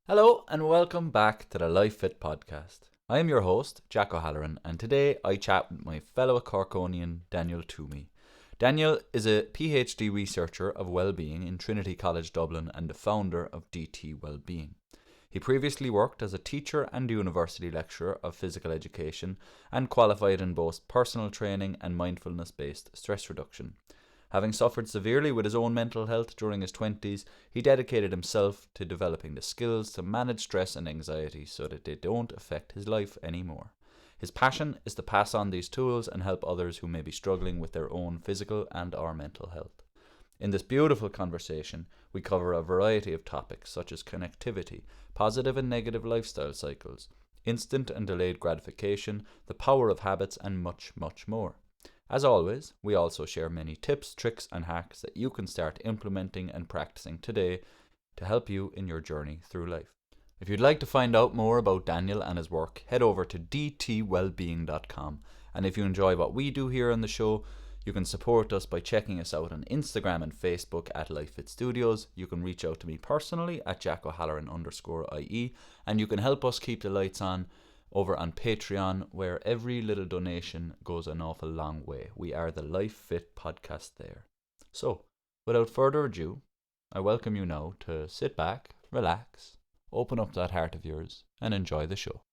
Hello and welcome back to the Life Fit podcast. I am your host, Jack O'Halloran, and today I chat with my fellow Corkonian Daniel Twomey. Daniel is a PhD Researcher of Wellbeing in Trinity College Dublin and the founder of DTWellbeing. He previously worked as a teacher and university lecturer of physical education and qualified in both personal training and mindfulness-based stress reduction. Having suffered severely with his own mental health during his 20s, he dedicated himself to developing the skills to manage stress and anxiety so that they don't affect his life anymore. His passion is to pass on these tools and help others who may be struggling with their own physical and/or mental health. In this beautiful conversation, we cover a variety of topics such as connectivity, positive and negative lifestyle cycles, instant and delayed gratification, the power of habits, and much, much more. As always, we also share many tips, tricks, and hacks that you can start implementing and practicing today to help you in your journey through life. If you'd like to find out more about Daniel and his work, head over to DTWellbeing.com. And if you enjoy what we do here on the show, you can support us by checking us out on Instagram and Facebook at LifeFit Studios. You can reach out to me personally at JackO'Halloran_IE, and you can help us keep the lights on over on Patreon, where every little donation goes an awful long way. We are the Life Fit podcast there. So, without further ado, I welcome you now to sit back, relax, open up that heart of yours, and enjoy the show.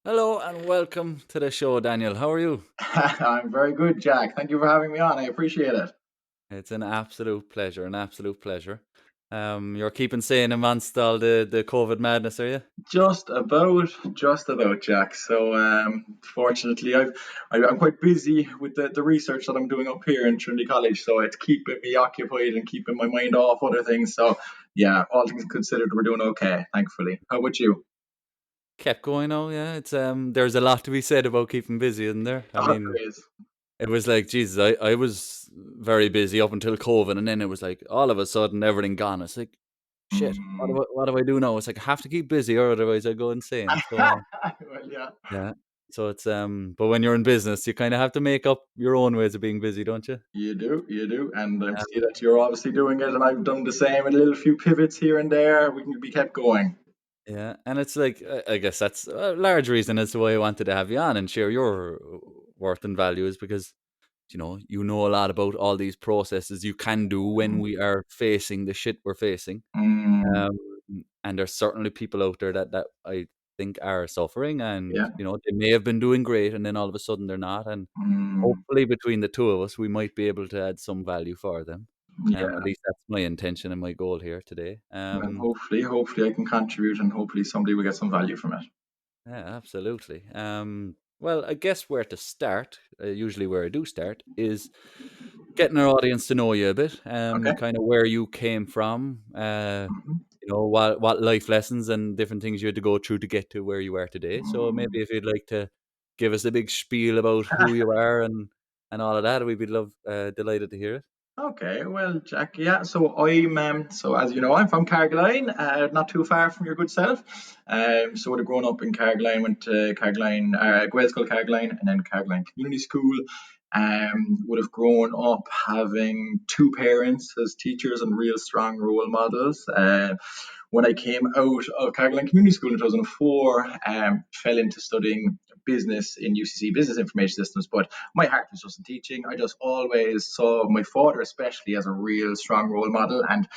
Hello and welcome to the show, Daniel. How are you? I'm very good, Jack. Thank you for having me on. I appreciate it. It's an absolute pleasure, You're keeping sane amongst all the COVID madness, are you? Just about, Jack. So, fortunately, I'm quite busy with the research that I'm doing up here in Trinity College. So it's keeping me occupied and keeping my mind off other things. So, yeah, all things considered, we're doing okay, thankfully. How about you? Kept going, oh yeah. It's there's a lot to be said about keeping busy, isn't there? I Oh, mean, there is. it was like, Jesus, I was very busy up until COVID, and then it was like all of a sudden everything gone. It's like, shit, Mm. what do I do now? It's like I have to keep busy or otherwise I go insane. So Well, yeah. yeah. So it's but when you're in business, you kind of have to make up your own ways of being busy, don't you? You do, and I see Um, that you're obviously doing it, and I've done the same. A little few pivots here and there. We can be kept going. yeah, and it's like I guess that's a large reason as to why I wanted to have you on and share your worth and values because you know a lot about all these processes you can do when we are facing the shit we're facing. Mm, Um, and there's certainly people out there that I think are suffering, and yeah. they may have been doing great, and then all of a sudden they're not. And Mm, hopefully, between the two of us, we might be able to add some value for them. At yeah. least that's my intention and my goal here today. Well, hopefully I can contribute, and hopefully somebody will get some value from it. Yeah, absolutely. Well, I guess where to start, usually where I do start, is getting our audience to know you a bit, Okay. kind of where you came from, Mhm. what life lessons and different things you had to go through to get to where you are today. So maybe Mm. if you'd like to give us a big spiel about who you are and all of that, we'd be delighted to hear it. Okay, well, Jack, yeah. So so as you know, I'm from Carrigaline, not too far from your good self. So would have grown up in Carrigaline, went to Carrigaline, Gael School Carrigaline, and then Carrigaline Community School. Would have grown up having two parents as teachers and real strong role models. When I came out of Carrigaline Community School in 2004, fell into studying business in UCC, Business Information Systems, but my heart was just in teaching. I just always saw my father, especially, as a real strong role model. And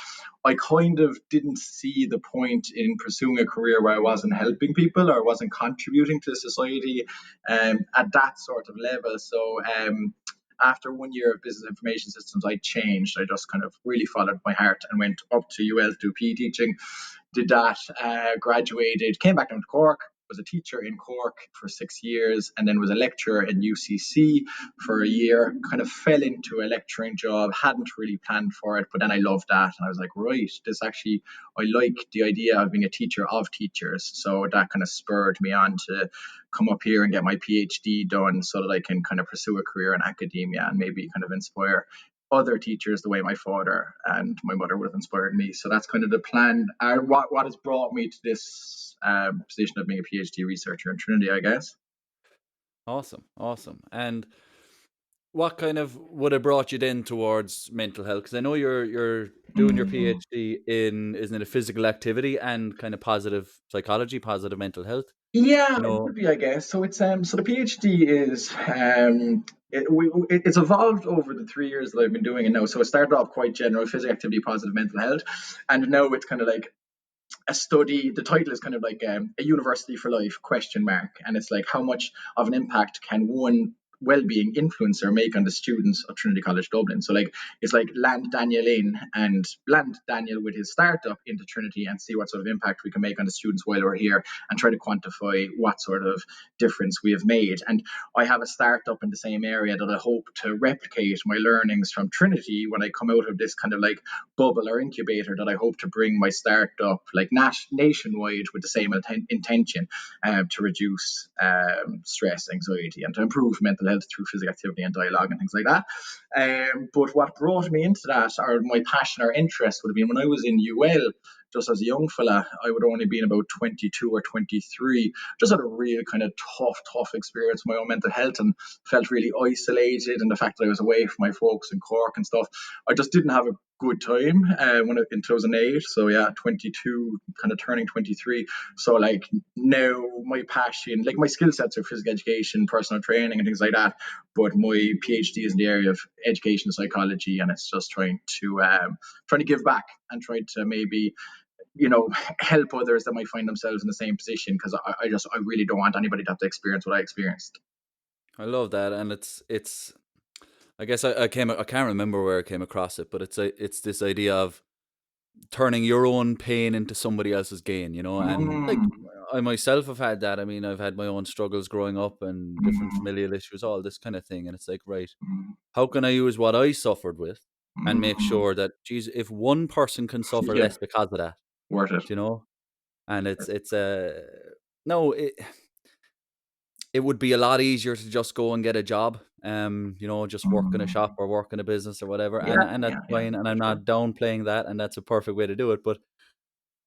I kind of didn't see the point in pursuing a career where I wasn't helping people or wasn't contributing to society at that sort of level. So, after 1 year of business information systems, I changed. I just kind of really followed my heart and went up to UL to do PE teaching, did that, graduated, came back down to Cork, was a teacher in Cork for 6 years, and then was a lecturer in UCC for a year. Kind of fell into a lecturing job, hadn't really planned for it, but then I loved that. And I was like, right, this actually, I like the idea of being a teacher of teachers. So that kind of spurred me on to come up here and get my PhD done so that I can kind of pursue a career in academia and maybe kind of inspire other teachers the way my father and my mother would have inspired me. So that's kind of the plan. What has brought me to this position of being a PhD researcher in Trinity, I guess. Awesome, awesome. And what kind of would have brought you then towards mental health? Because I know you're doing your Mm. PhD in, isn't it, a physical activity and kind of positive psychology, positive mental health? Yeah, You it know, would be, I guess. So so the PhD is it's evolved over the 3 years that I've been doing it now. So it started off quite general physical activity, positive mental health, and now it's kind of like a study. The title is kind of like a university for life question mark, and it's like how much of an impact can one well-being influencer make on the students of Trinity College Dublin. So like it's like land Daniel in and land Daniel with his startup into Trinity and see what sort of impact we can make on the students while we're here and try to quantify what sort of difference we have made. And I have a startup in the same area that I hope to replicate my learnings from Trinity when I come out of this kind of like bubble or incubator, that I hope to bring my startup like nationwide with the same intention to reduce stress, anxiety, and to improve mental health through physical activity and dialogue and things like that. But what brought me into that, or my passion or interest, would have been when I was in UL. Just as a young fella, I would have only been about 22 or 23. Just had a real kind of tough experience with my own mental health, and felt really isolated. And the fact that I was away from my folks in Cork and stuff, I just didn't have a good time in 2008. So yeah, 22, kind of turning 23. So like now my passion, like my skill sets are physical education, personal training, and things like that. But my PhD is in the area of education psychology, and it's just trying to give back and try to maybe help others that might find themselves in the same position, because I really don't want anybody to have to experience what I experienced. I love that, and it's. I guess I can't remember where I came across it, but it's this idea of turning your own pain into somebody else's gain, you know, and like Mm, I myself have had that. I mean, I've had my own struggles growing up and different mm, familial issues, all this kind of thing, and it's like, right, mm, how can I use what I suffered with and make mm. sure that, geez, if one person can suffer Yeah, less because of that, worth it. you know, and it's no, it would be a lot easier to just go and get a job, you know, just work in a shop Mm. or work in a business or whatever, Yeah, and that's yeah, fine, and for I'm sure. not downplaying that, and that's a perfect way to do it, but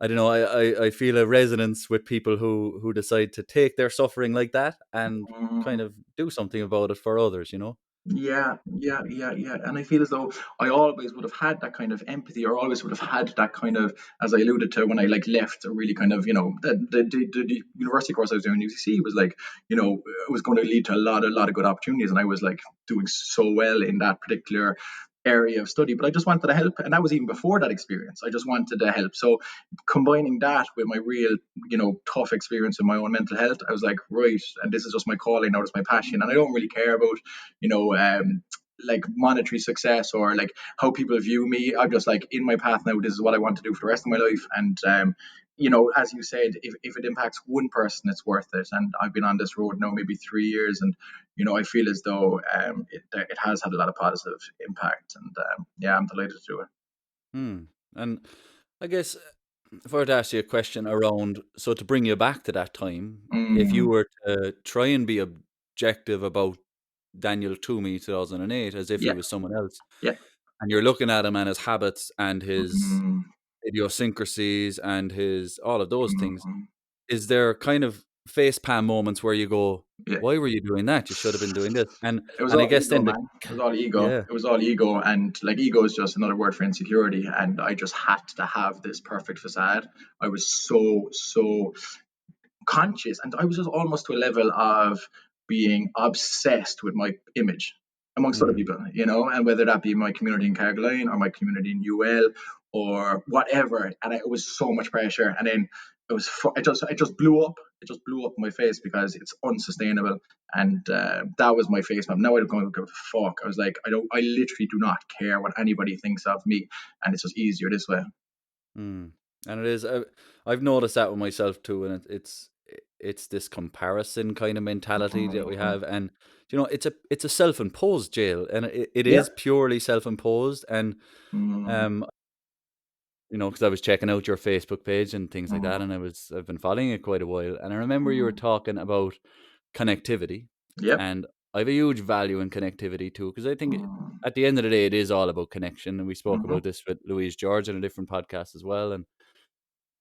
I don't know. I feel a resonance with people who decide to take their suffering like that and kind Mm. of do something about it for others. You know. Yeah, yeah, yeah, yeah. And I feel as though I always would have had that kind of empathy, or always would have had that kind of, as I alluded to when I like left, a really kind of, the university course I was doing at UCC was like, it was going to lead to a lot of good opportunities, and I was like doing so well in that particular area of study. But I just wanted to help, and that was even before that experience. I just wanted to help. So combining that with my real, tough experience in my own mental health, I was like, right, and this is just my calling now, it's my passion, and I don't really care about like monetary success or like how people view me. I'm just like in my path now. This is what I want to do for the rest of my life. And as you said, if it impacts one person, it's worth it. And I've been on this road now maybe 3 years, and I feel as though it has had a lot of positive impact. And yeah, I'm delighted to do it. Hmm. And I guess if I were to ask you a question around, so to bring you back to that time, if you Mm, were to try and be objective about Daniel Twomey 2008 as if he yeah, was someone else, yeah. and you're looking at him and his habits and his Mm, idiosyncrasies and his all of those things, mm, is there kind of face palm moments where you go, yeah. "Why were you doing that? You should have been doing this." It was And I all guess ego, then man. It was all ego. yeah. It was all ego, and like ego is just another word for insecurity. And I just had to have this perfect facade. I was so conscious, and I was just almost to a level of being obsessed with my image amongst other Mm, people, and whether that be my community in Carrigaline or my community in UL or whatever. And it was so much pressure, and then it just blew up. It just blew up in my face because it's unsustainable, and that was my face map. Now I don't give a fuck. I was like, I literally do not care what anybody thinks of me, and it's just easier this way. mm. And it is. I've noticed that with myself too, and it's this comparison kind of mentality that we Mhm. have, and it's a self-imposed jail, and it Yeah. is purely self-imposed, and Mm, um because I was checking out your Facebook page and things like that, mm, and I've been following it quite a while, and I remember you were mm. talking about connectivity, Yep. and I have a huge value in connectivity too, because I think Mm, at the end of the day, it is all about connection, and we spoke mhm. about this with Louise George in a different podcast as well, and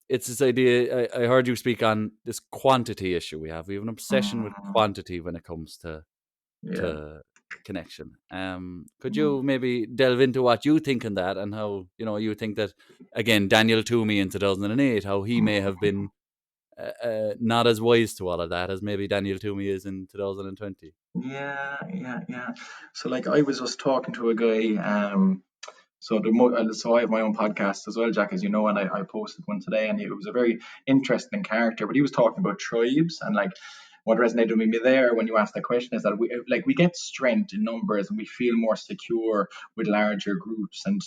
it's this idea. I heard you speak on this quantity issue we have. We have an obsession with Mm, quantity when it comes to yeah. to connection. Could you maybe delve into what you think on that, and how you think that, again, Daniel Twomey in 2008, how he may have been not as wise to all of that as maybe Daniel Twomey is in 2020. Yeah. So like I was just talking to a guy. So I have my own podcast as well, Jack, as you know, and I posted one today, and it was a very interesting character. But he was talking about tribes, and like what resonated with me there when you asked that question is that we get strength in numbers, and we feel more secure with larger groups, and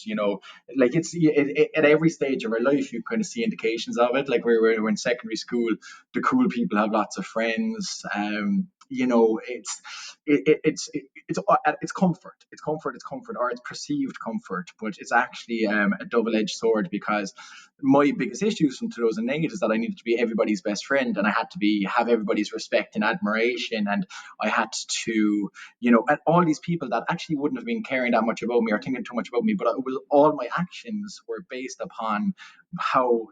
like at every stage of our life you kind of see indications of it. Like we're in secondary school, the cool people have lots of friends. It's comfort. It's comfort, or it's perceived comfort, but it's actually a double-edged sword, because my biggest issues from 2008 is that I needed to be everybody's best friend, and I had to have everybody's respect and admiration, and I had to, and all these people that actually wouldn't have been caring that much about me or thinking too much about me, but all my actions were based upon how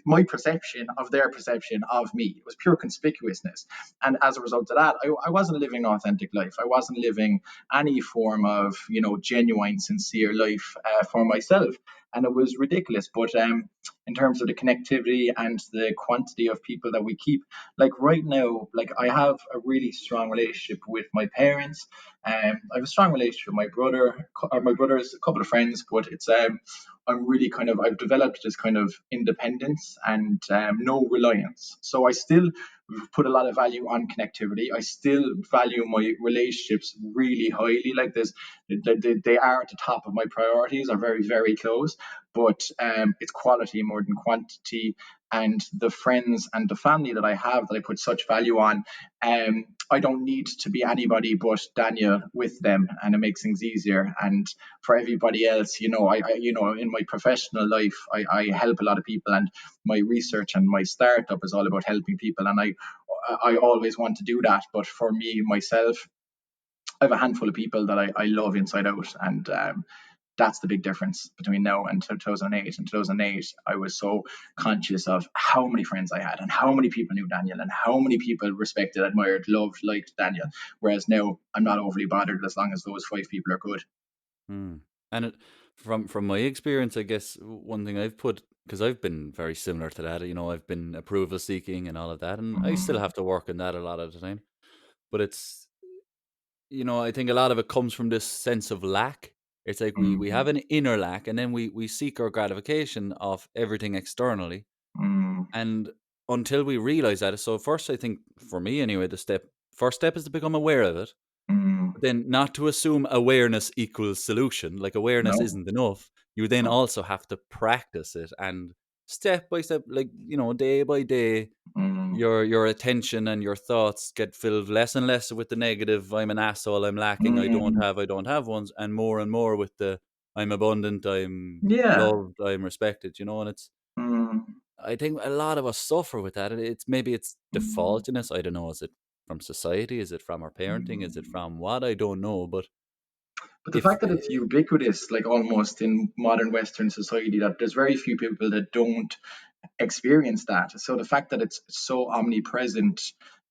my perception of their perception of me. It was pure conspicuousness. And as a result of that, I wasn't living an authentic life. I wasn't living any form of, genuine, sincere life for myself. And it was ridiculous. But in terms of the connectivity and the quantity of people that we keep, like right now, like I have a really strong relationship with my parents. I have a strong relationship with my brother, or my brother's a couple of friends, but I'm really I've developed this kind of independence and no reliance. So I still put a lot of value on connectivity. I still value my relationships really highly. Like they are at the top of my priorities, are very, very close, but it's quality more than quantity. And the friends and the family that I have that I put such value on, I don't need to be anybody but Daniel with them, and it makes things easier. And for everybody else, in my professional life, I help a lot of people, and my research and my startup is all about helping people, and I always want to do that. But for me, myself, I have a handful of people that I love inside out, and that's the big difference between now and 2008. In 2008, I was so conscious of how many friends I had, and how many people knew Daniel, and how many people respected, admired, loved, liked Daniel. Whereas now, I'm not overly bothered as long as those 5 people are good. And from my experience, I guess one thing I've put, because I've been very similar to that, I've been approval seeking and all of that, and I still have to work on that a lot of the time. But it's, I think a lot of it comes from this sense of lack. It's like we have an inner lack, and then we seek our gratification of everything externally. And until we realize that, so first, I think for me anyway, first step is to become aware of it. But then not to assume awareness equals solution. Like awareness No. isn't enough. You then also have to practice it, and step by step, like, day by day, your attention and your thoughts get filled less and less with the negative, I'm an asshole, I'm lacking, I don't have ones, and more with the I'm abundant, I'm Yeah. loved, I'm respected, and it's, I think a lot of us suffer with that. Maybe it's defaultiness. I don't know. Is it from society? Is it from our parenting? Is it from what? I don't know. But But the if fact that it's ubiquitous, like almost in modern Western society, that there's very few people that don't experience that. So the fact that it's so omnipresent,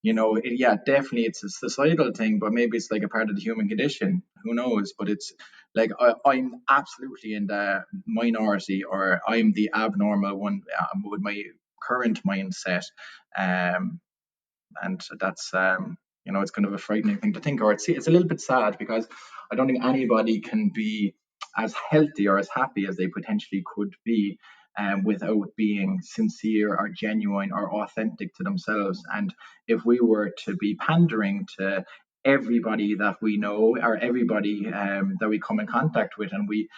yeah, definitely it's a societal thing, but maybe it's like a part of the human condition. Who knows? But it's like I'm absolutely in the minority, or I'm the abnormal one with my current mindset. Um, and that's it's kind of a frightening thing to think, or it's a little bit sad, because I don't think anybody can be as healthy or as happy as they potentially could be without being sincere or genuine or authentic to themselves. And if we were to be pandering to everybody that we know, or everybody that we come in contact with, and we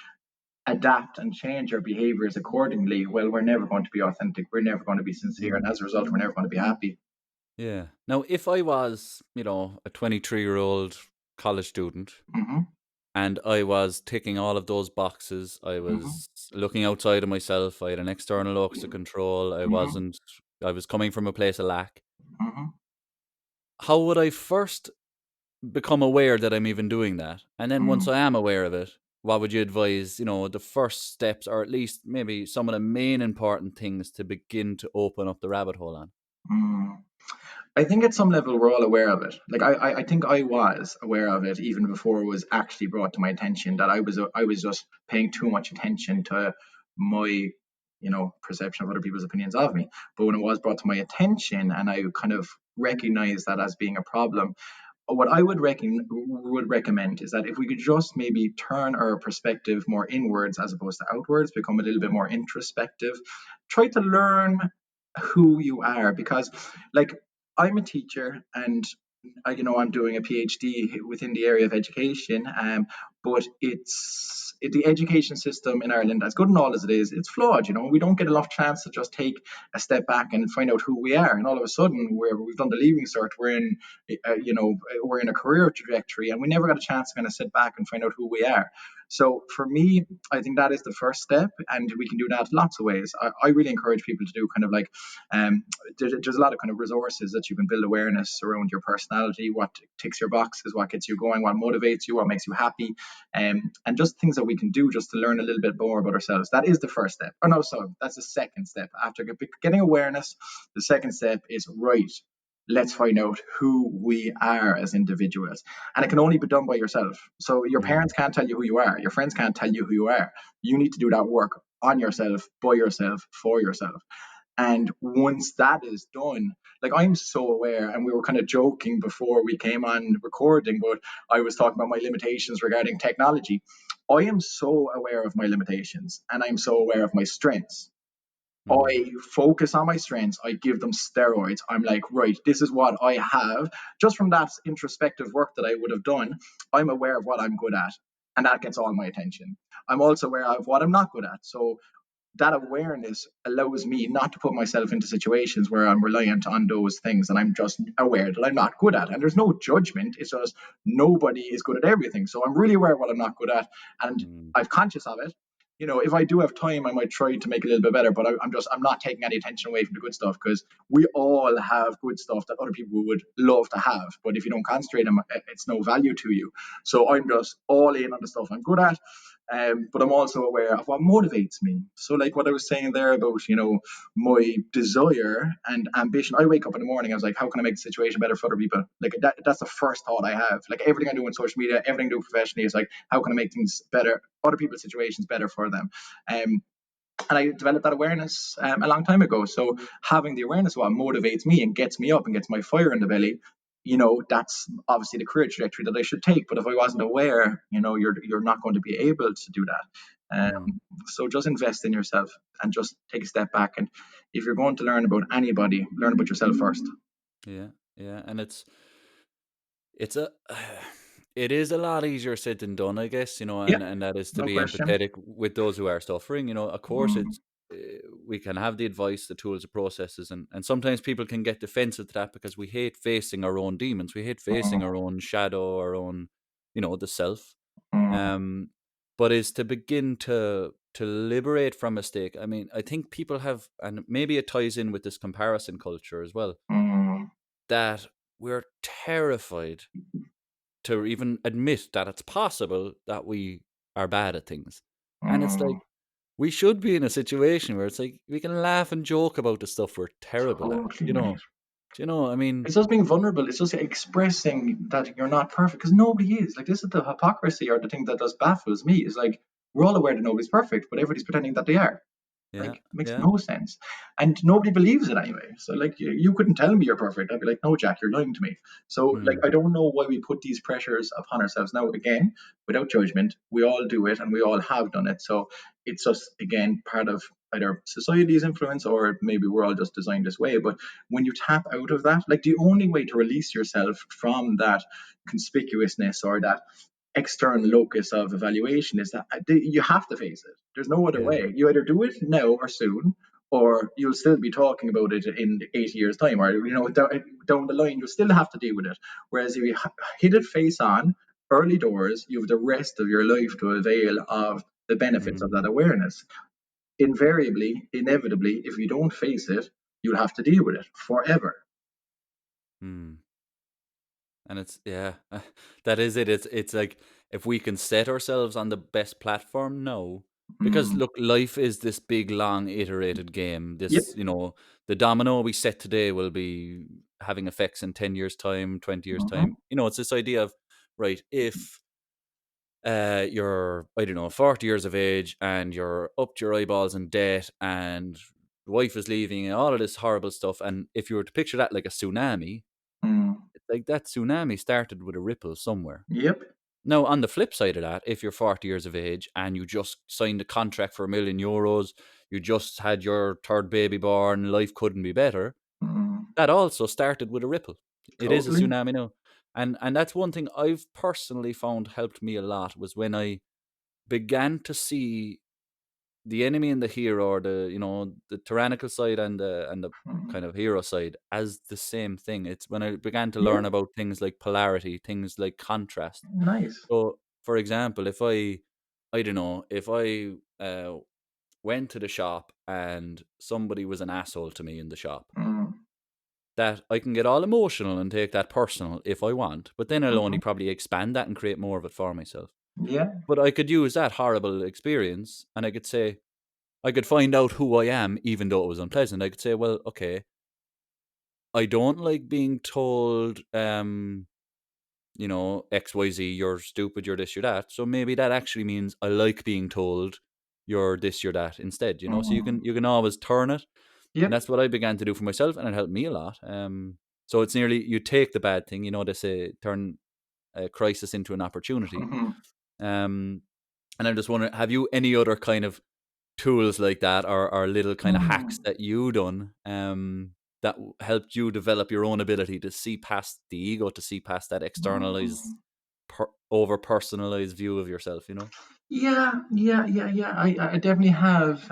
adapt and change our behaviors accordingly, well, we're never going to be authentic, we're never going to be sincere, and as a result, we're never going to be happy. yeah. Now, if I was, a 23-year-old college student, and I was ticking all of those boxes, I was looking outside of myself, I had an external locus of control, I was coming from a place of lack. How would I first become aware that I'm even doing that? And then once I am aware of it, what would you advise, the first steps, or at least maybe some of the main important things to begin to open up the rabbit hole on? I think at some level we're all aware of it. Like I think I was aware of it even before it was actually brought to my attention that I was just paying too much attention to my perception of other people's opinions of me. But when it was brought to my attention and I kind of recognized that as being a problem, what I would recommend is that if we could just maybe turn our perspective more inwards as opposed to outwards, become a little bit more introspective, try to learn who you are. Because like I'm a teacher and I'm doing a PhD within the area of education, but the education system in Ireland, as good and all as it is, it's flawed. We don't get enough chance to just take a step back and find out who we are. And all of a sudden, we've done the leaving cert, we're in a career trajectory, and we never got a chance to kind of sit back and find out who we are. So for me, I think that is the first step, and we can do that lots of ways. I really encourage people to do kind of like there's a lot of kind of resources that you can build awareness around your personality, what ticks your boxes, what gets you going, what motivates you, what makes you happy, and just things that we can do just to learn a little bit more about ourselves. That is the first step. Or no, sorry, that's the second step. After getting awareness, the second step is right. Let's find out who we are as individuals. And it can only be done by yourself. So your parents can't tell you who you are. Your friends can't tell you who you are. You need to do that work on yourself, by yourself, for yourself. And once that is done, like I'm so aware, and we were kind of joking before we came on recording, but I was talking about my limitations regarding technology. I am so aware of my limitations and I'm so aware of my strengths. I focus on my strengths. I give them steroids. I'm like, right, this is what I have. Just from that introspective work that I would have done, I'm aware of what I'm good at. And that gets all my attention. I'm also aware of what I'm not good at. So that awareness allows me not to put myself into situations where I'm reliant on those things and I'm just aware that I'm not good at. And there's no judgment. It's just nobody is good at everything. So I'm really aware of what I'm not good at, and I'm conscious of it. If I do have time, I might try to make it a little bit better, but I'm not taking any attention away from the good stuff, because we all have good stuff that other people would love to have. But if you don't concentrate on it, it's no value to you. So I'm just all in on the stuff I'm good at. But I'm also aware of what motivates me. So like what I was saying there about, my desire and ambition. I wake up in the morning, I was like, how can I make the situation better for other people? Like that's the first thought I have. Like everything I do on social media, everything I do professionally is like, how can I make things better, other people's situations better for them? And I developed that awareness a long time ago. So having the awareness of what motivates me and gets me up and gets my fire in the belly, that's obviously the career trajectory that I should take. But if I wasn't aware, you're not going to be able to do that. So just invest in yourself and just take a step back. And if you're going to learn about anybody, learn about yourself first. Yeah, and it is a lot easier said than done, I guess, Yeah, and that is to no be question. empathetic with those who are suffering. Of course, it's we can have the advice, the tools, the processes, and sometimes people can get defensive to that because we hate facing our own demons, we hate facing our own shadow, our own, the self. But is to begin to liberate from mistake. I mean, I think people have, and maybe it ties in with this comparison culture as well, that we're terrified to even admit that it's possible that we are bad at things. And it's like, we should be in a situation where it's like we can laugh and joke about the stuff we're terrible at. Totally, mate. I mean, It's just being vulnerable. It's just expressing that you're not perfect, because nobody is. Like, this is the hypocrisy, or the thing that just baffles me. Is like, we're all aware that nobody's perfect, but everybody's pretending that they are. yeah, Like, it makes yeah. no sense. And nobody believes it anyway. So, like, you couldn't tell me you're perfect. I'd be like, no, Jack, you're lying to me. So, like, I don't know why we put these pressures upon ourselves. Now, again, without judgment, we all do it and we all have done it. So, it's just, again, part of either society's influence, or maybe we're all just designed this way. But when you tap out of that, like, the only way to release yourself from that conspicuousness or that external locus of evaluation is that you have to face it. There's no other Yeah. way. You either do it now or soon, or you'll still be talking about it in 8 years' time, or down the line you'll still have to deal with it. Whereas if you hit it face on early doors, you have the rest of your life to avail of the benefits of that awareness. Invariably, inevitably, if you don't face it, you'll have to deal with it forever. And it's that is it. It's like, if we can set ourselves on the best platform now, because look, life is this big, long, iterated game. Yep. This, the domino we set today will be having effects in 10 years time, 20 years Mm-hmm. time. It's this idea of, right, if you're, I don't know, 40 years of age and you're up to your eyeballs in debt and the wife is leaving and all of this horrible stuff. And if you were to picture that like a tsunami, Mm. like that tsunami started with a ripple somewhere. Yep. Now, on the flip side of that, if you're 40 years of age and you just signed a contract for €1 million, you just had your third baby born, life couldn't be better, Mm. that also started with a ripple. It is a Totally. tsunami now. And that's one thing I've personally found helped me a lot, was when I began to see the enemy and the hero, or the tyrannical side and the Mm. kind of hero side, as the same thing. It's when I began to Yeah. learn about things like polarity, things like contrast. Nice. So, for example, if I don't know, if I went to the shop and somebody was an asshole to me in the shop, Mm. that I can get all emotional and take that personal if I want, but then I'll only Mm-hmm. probably expand that and create more of it for myself. Yeah. But I could use that horrible experience and I could say, I could find out who I am, even though it was unpleasant. I could say, well, okay, I don't like being told, XYZ, you're stupid, you're this, you're that. So maybe that actually means I like being told you're this, you're that instead, So you Mm. can always turn it. And Yep. that's what I began to do for myself, and it helped me a lot. So it's nearly, you take the bad thing, they say, turn a crisis into an opportunity. Mm-hmm. Um, and I'm just wondering, have you any other kind of tools like that, or little kind of hacks Mm. that you done, that helped you develop your own ability to see past the ego, to see past that externalized, Mm. over personalized view of yourself, Yeah. I definitely have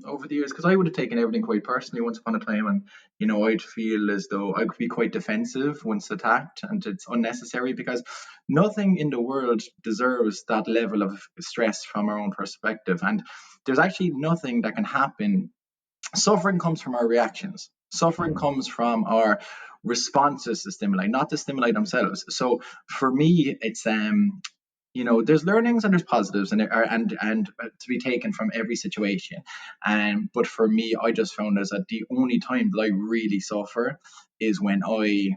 over the years, because I would have taken everything quite personally once upon a time, and I'd feel as though I could be quite defensive once attacked, and it's unnecessary, because nothing in the world deserves that level of stress from our own perspective, and there's actually nothing that can happen. Suffering comes from our reactions. Suffering Mm. comes from our responses to stimuli, not the stimuli themselves. So for me, it's there's learnings and there's positives, and to be taken from every situation. But for me, I just found is that the only time that I really suffer is when I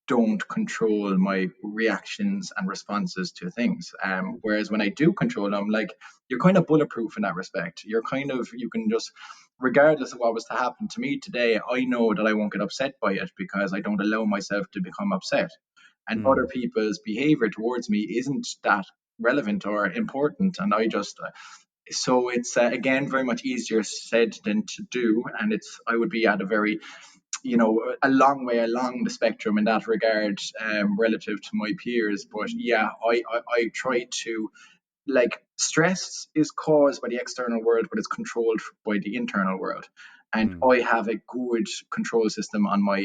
don't control my reactions and responses to things. Whereas when I do control them, like, you're kind of bulletproof in that respect. You can just, regardless of what was to happen to me today, I know that I won't get upset by it, because I don't allow myself to become upset, and other Mm. people's behavior towards me isn't that relevant or important, and I just so it's again very much easier said than to do, and I would be at a very, a long way along the spectrum in that regard, relative to my peers. But yeah, I try to, like, stress is caused by the external world, but it's controlled by the internal world, and Mm. I have a good control system on my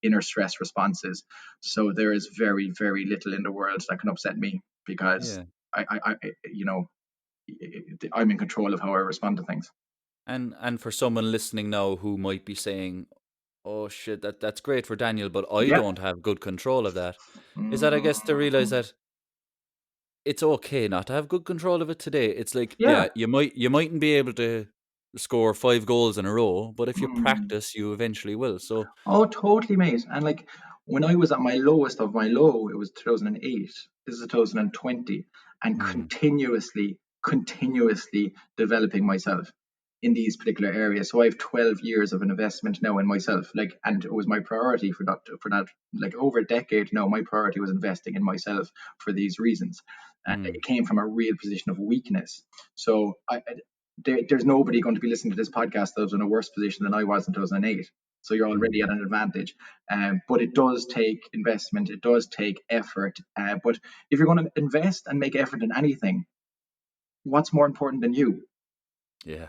inner stress responses. So there is very, very little in the world that can upset me, because Yeah. I I'm in control of how I respond to things. And for someone listening now who might be saying, "Oh shit, that's great for Daniel, but I Yeah. don't have good control of that," is that, I guess, to realize Mhm. that it's okay not to have good control of it today. It's like, Yeah. yeah, you mightn't be able to score 5 goals in a row, but if you Mm. practice, you eventually will. So, Oh, totally, mate. And like, when I was at my lowest of my low, it was 2008. This is 2020, and mm, continuously developing myself in these particular areas. So I have 12 years of an investment now in myself. Like, and it was my priority for that, like, over a decade now. My priority was investing in myself for these reasons, and mm, it came from a real position of weakness. So there's nobody going to be listening to this podcast that was in a worse position than I was in 2008. So you're mm, already at an advantage. But it does take investment, it does take effort. But if you're going to invest and make effort in anything, what's more important than you? yeah,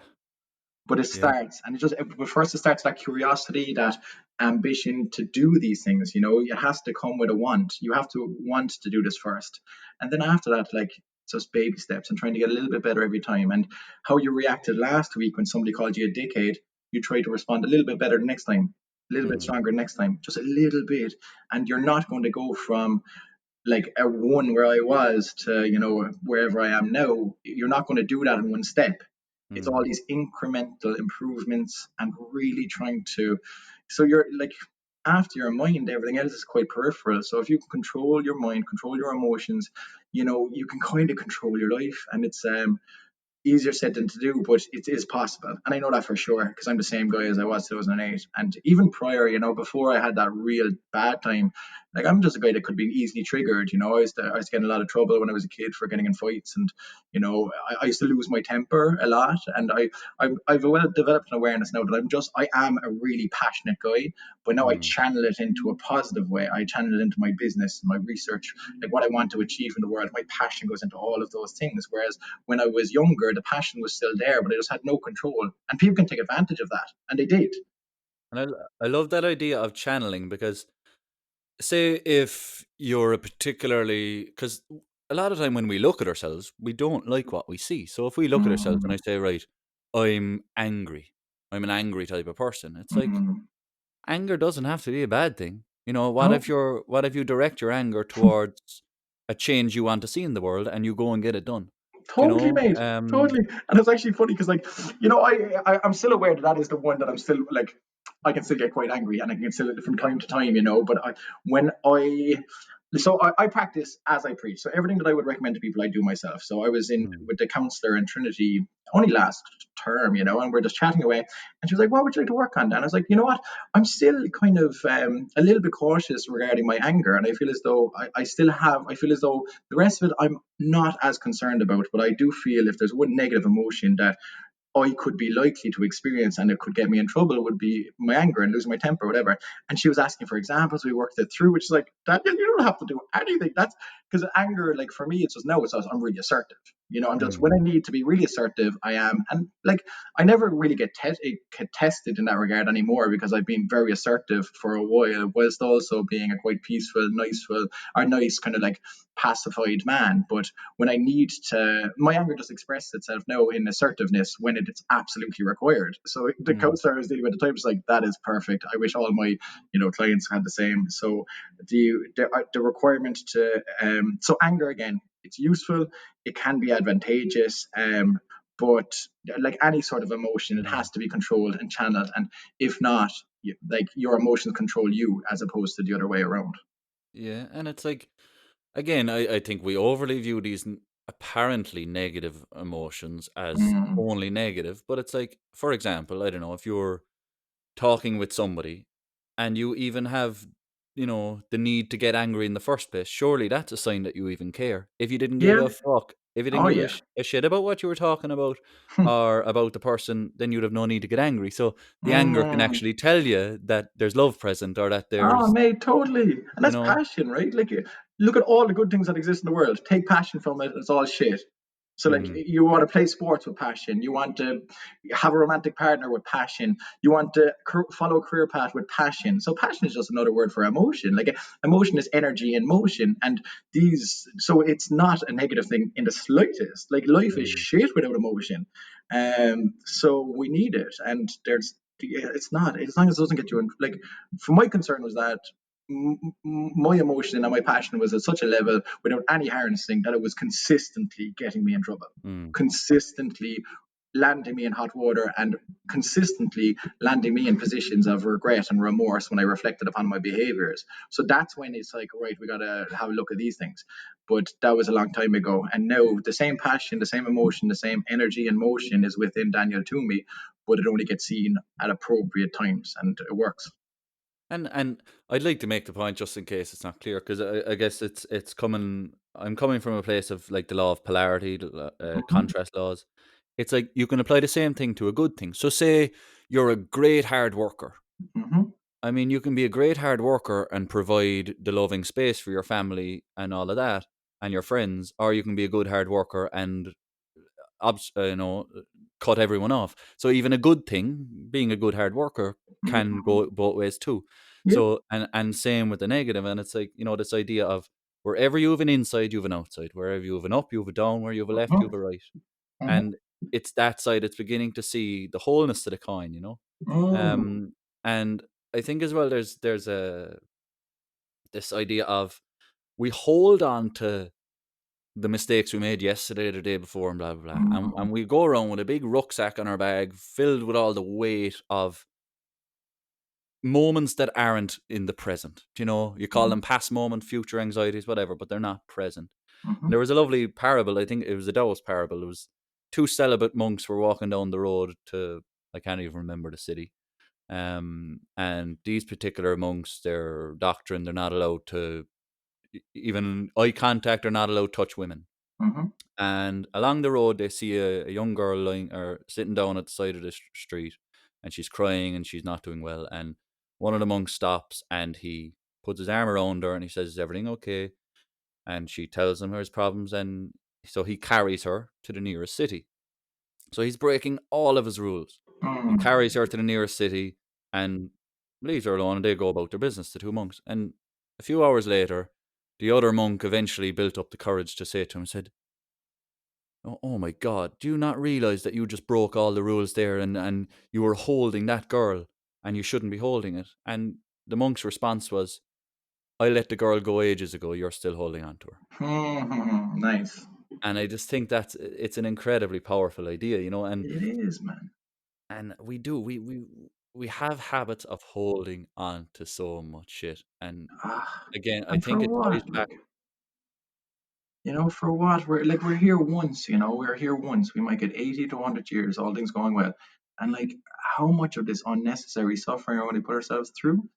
But it yeah, starts, and but first it starts that curiosity, that ambition to do these things. It has to come with a want. You have to want to do this first, and then after that, like, just baby steps and trying to get a little bit better every time. And how you reacted last week when somebody called you a dickhead, you try to respond a little bit better next time, a little bit mm, stronger next time, just a little bit. And you're not going to go from, like, a one where I was to, wherever I am now. You're not going to do that in one step. It's all mm, these incremental improvements, and really trying to. So you're like, after your mind, everything else is quite peripheral. So if you can control your mind, control your emotions, you can kind of control your life. And it's easier said than to do, but it is possible. And I know that for sure because I'm the same guy as I was 2008. And even prior, before I had that real bad time, like I'm just a guy that could be easily triggered. I was getting a lot of trouble when I was a kid for getting in fights. And, I used to lose my temper a lot. And I've well developed an awareness now that I am a really passionate guy, but now I Mm. channel it into a positive way. I channel it into my business, my research, like what I want to achieve in the world. My passion goes into all of those things. Whereas when I was younger, the passion was still there, but I just had no control. And people can take advantage of that. And they did. And I love that idea of channeling, because say if you're a particularly, because a lot of time when we look at ourselves, we don't like what we see. So if we look at ourselves and I Mm, say, right, I'm angry, I'm an angry type of person, it's like mm. anger doesn't have to be a bad thing. No, What if you direct your anger towards a change you want to see in the world and you go and get it done? Do you totally, know? mate. Totally. And it's actually funny because, like, I'm still aware that is the one that I'm still like, I can still get quite angry and I can still from time to time, but when I, so I practice as I preach. So everything that I would recommend to people, I do myself. So I was in Mm, with the counselor in Trinity only last term, and we're just chatting away. And she was like, "What would you like to work on, Dan?" I was like, "You know what? I'm still kind of a little bit cautious regarding my anger, and I feel as though I feel as though the rest of it I'm not as concerned about, but I do feel if there's one negative emotion that I could be likely to experience and it could get me in trouble would be my anger and losing my temper, whatever." And she was asking for examples. We worked it through, which is like, Daniel, you don't have to do anything. That's because anger, like for me, it's just no, I'm really assertive. I'm just when I mm, need to be really assertive, I am. And like, I never really get tested in that regard anymore because I've been very assertive for a while, whilst also being a quite peaceful, nice kind of like pacified man. But when I need to, my anger just expresses itself now in assertiveness when it's absolutely required. So the mm. counselor I was dealing with at the time was like, that is perfect. I wish all my, clients had the same. So the requirement to, so anger again, it's useful. It can be advantageous. But like any sort of emotion, it Mm. has to be controlled and channeled. And if not, like your emotions control you as opposed to the other way around. Yeah, and it's like, again, I think we overly view these apparently negative emotions as Mm, only negative, but it's like, for example, I don't know, if you're talking with somebody and you even have, the need to get angry in the first place, surely that's a sign that you even care. If you didn't give yeah. a fuck, if you didn't Oh give yeah. a shit about what you were talking about or about the person, then you'd have no need to get angry. So the anger can Mm. actually tell you that there's love present, or that Oh, there's, mate, totally. And you that's know, passion, right? Like, look at all the good things that exist in the world. Take passion from it, it's all shit. So, like, mm, you want to play sports with passion. You want to have a romantic partner with passion. You want to follow a career path with passion. So, passion is just another word for emotion. Like, emotion is energy in motion. And so it's not a negative thing in the slightest. Like, life is mm, shit without emotion. So we need it. And it's not, as long as it doesn't get you in, like, for my concern was that my emotion and my passion was at such a level without any harnessing that it was consistently getting me in trouble, mm, consistently landing me in hot water, and consistently landing me in positions of regret and remorse when I reflected upon my behaviors. So that's when it's like, right, we got to have a look at these things. But that was a long time ago. And now the same passion, the same emotion, the same energy and motion is within Daniel Twomey, but it only gets seen at appropriate times and it works. and I'd like to make the point, just in case it's not clear, because I guess it's coming. I'm coming from a place of like the law of polarity, Mm-hmm. contrast laws. It's like you can apply the same thing to a good thing. So say you're a great hard worker. Mm-hmm. I mean, you can be a great hard worker and provide the loving space for your family and all of that and your friends, or you can be a good hard worker and cut everyone off. So even a good thing, being a good hard worker, can Mm-hmm. go both ways too. Yep. So and same with the negative, and it's like, this idea of wherever you have an inside, you have an outside. Wherever you have an up, you have a down. Where you have a left, you have Mm-hmm. a right. Mm-hmm. And it's that side that's beginning to see the wholeness to the coin. Mm. Um, and I think as well, there's a this idea of we hold on to the mistakes we made yesterday or the day before and blah blah blah, and we go around with a big rucksack on our bag filled with all the weight of moments that aren't in the present. You call them past moment, future anxieties, whatever, but they're not present. And there was a lovely parable, I think it was a Taoist parable. It was two celibate monks were walking down the road to, I can't even remember the city. And these particular monks, their doctrine, they're not allowed to, even eye contact, they're not allowed to touch women. Mm-hmm. And along the road, they see a young girl lying or sitting down at the side of the street, and she's crying and she's not doing well. And one of the monks stops and he puts his arm around her and he says, "Is everything okay?" And she tells him her problems, and so he carries her to the nearest city. So he's breaking all of his rules. He carries her to the nearest city and leaves her alone, and they go about their business, the two monks. And a few hours later, the other monk eventually built up the courage to say to him, said, "Oh my God, do you not realize that you just broke all the rules there, and you were holding that girl and you shouldn't be holding it?" And the monk's response was, "I let the girl go ages ago, you're still holding on to her." Nice. And I just think it's an incredibly powerful idea, and It is, man. we have habits of holding on to so much shit. And Ah, again, I and for think it ties what? back. Like, for what? We're here once, we're here once. We might get 80 to 100 years, all things going well. And like, how much of this unnecessary suffering are we put ourselves through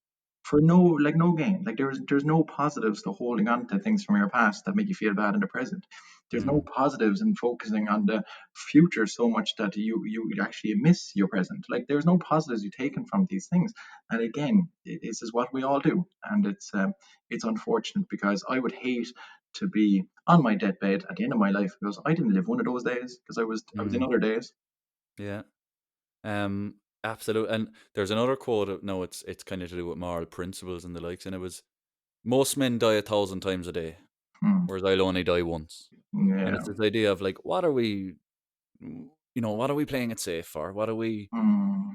for no gain? Like, there's no positives to holding on to things from your past that make you feel bad in the present. There's no Mm, positives in focusing on the future so much that you actually miss your present. Like, there's no positives you taken from these things. And again, this is what we all do, and it's unfortunate because I would hate to be on my deathbed at the end of my life because I didn't live one of those days because I was in mm, other days. yeah. Absolutely. And there's another quote. No, it's kind of to do with moral principles and the likes, and it was, "Most men die 1,000 times a day, Hmm. whereas I'll only die once." And Yeah. it's this idea of like, what are we playing it safe for? What are we Hmm.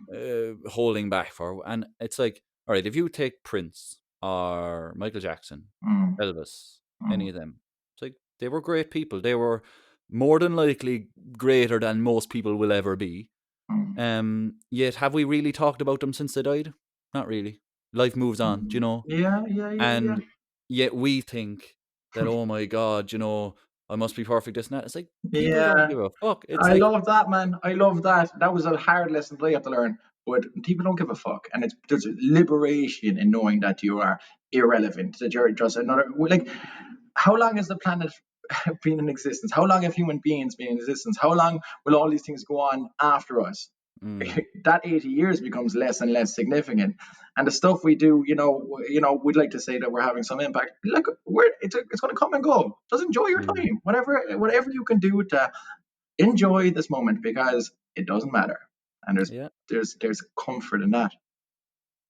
holding back for? And it's like, all right, if you take Prince or Michael Jackson, Hmm. Elvis, Hmm. any of them, it's like they were great people. They were more than likely greater than most people will ever be. Hmm. Yet have we really talked about them since they died? Not really. Life moves on, Yeah, yeah, yeah, yeah. and yet we think that, oh my God, I must be perfect, this and that. It's like people don't Yeah, give a fuck. It's I like, love that, man. I love that. That was a hard lesson that I had to learn. But people don't give a fuck, and there's liberation in knowing that you are irrelevant. That you're just another. Like, how long has the planet been in existence? How long have human beings been in existence? How long will all these things go on after us? mm, That 80 years becomes less and less significant, and the stuff we do, we'd like to say that we're having some impact. Like, it's going to come and go. Just enjoy your mm, time, whatever you can do to enjoy this moment because it doesn't matter, and yeah, there's comfort in that.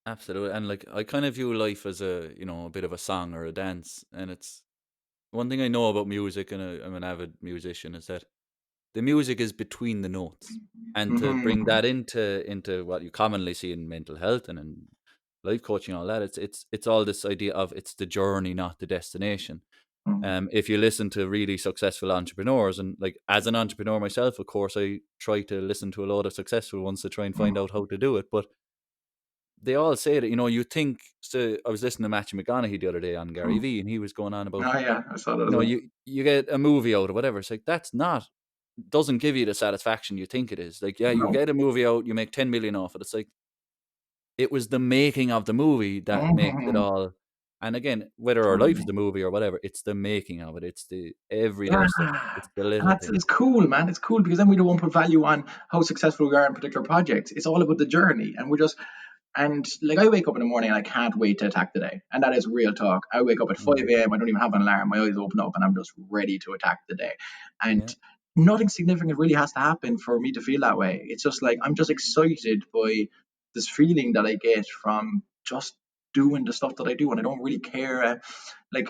absolutely. And like, I kind of view life as a bit of a song or a dance. And it's one thing I know about music, and I'm an avid musician, is that the music is between the notes. And to bring Hmm. that into what you commonly see in mental health and in life coaching, all that, it's all this idea of it's the journey, not the destination. If you listen to really successful entrepreneurs, and like as an entrepreneur myself, of course, I try to listen to a lot of successful ones to try and find out how to do it. But they all say that, you think. So I was listening to Matthew McConaughey the other day on Gary Oh Vee, and he was going on about, yeah, I saw that as well. you get a movie out or whatever. It's like that's not doesn't give you the satisfaction you think it is. Like, yeah, you No. get a movie out, you make 10 million off it. It's like it was the making of the movie that makes it Hmm. all. And again, whether our life is Totally. the movie or whatever, it's the making of it. It's the everyday stuff. Yeah. It's the And little that's things. it's cool, man. It's cool because then we don't put value on how successful we are in particular projects. It's all about the journey, and and like, I wake up in the morning and I can't wait to attack the day. And that is real talk. I wake up at 5 Mm, a.m. I don't even have an alarm. My eyes open up and I'm just ready to attack the day. And yeah. nothing significant really has to happen for me to feel that way. It's just like I'm just excited by this feeling that I get from just doing the stuff that I do. And I don't really care. Like,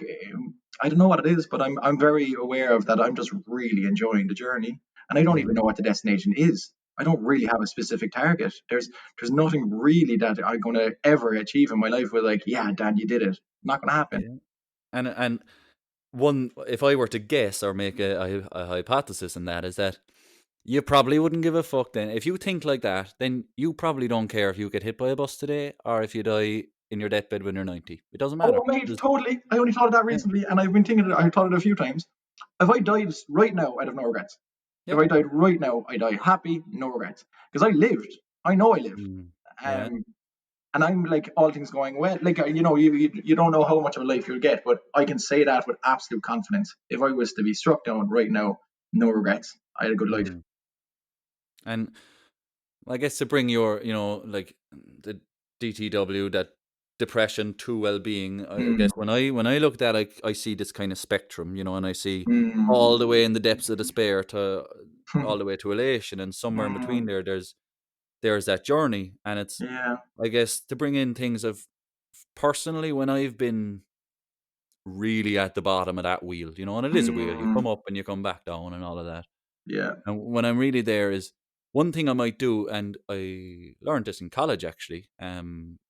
I don't know what it is, but I'm very aware of that. I'm just really enjoying the journey. And I don't even Mm, know what the destination is. I don't really have a specific target. There's nothing really that I'm going to ever achieve in my life with, like, yeah, Dan, you did it. Not going to happen. yeah. And if I were to guess or make a hypothesis in that, is that You probably wouldn't give a fuck then. If you think like that, then you probably don't care if you get hit by a bus today or if you die in your deathbed when you're 90. It doesn't Oh, matter. mate, totally. I only thought of that Yeah. recently, and I've been thinking. I've thought it a few times. If I died right now, I'd have no regrets. If Yeah. I died right now, I die happy, no regrets, because I lived. I know I lived. Mm. Yeah. Um, and I'm like, all things going well. Like, you don't know how much of a life you'll get, but I can say that with absolute confidence. If I was to be struck down right now, no regrets. I had a good life. Mm. And I guess to bring your, like the DTW, that depression to well-being, I Mm, guess when I look at that, I see this kind of spectrum, and I see all the mm, way in the depths of despair to all the way to elation, and somewhere in between mm, there's that journey, and it's, yeah. I guess, to bring in things of personally when I've been really at the bottom of that wheel, and it is a wheel. You come Mm, up and you come back down and all of that. yeah. And when I'm really there is one thing I might do, and I learned this in college actually,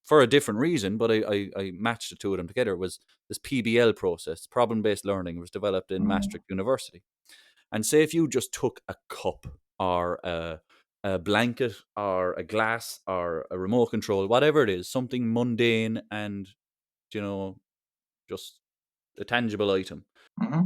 for a different reason, but I matched the two of them together, was this PBL process, problem-based learning, was developed in Mm, Maastricht University. And say if you just took a cup or a blanket or a glass or a remote control, whatever it is, something mundane and, you know, just a tangible item, mm-hmm,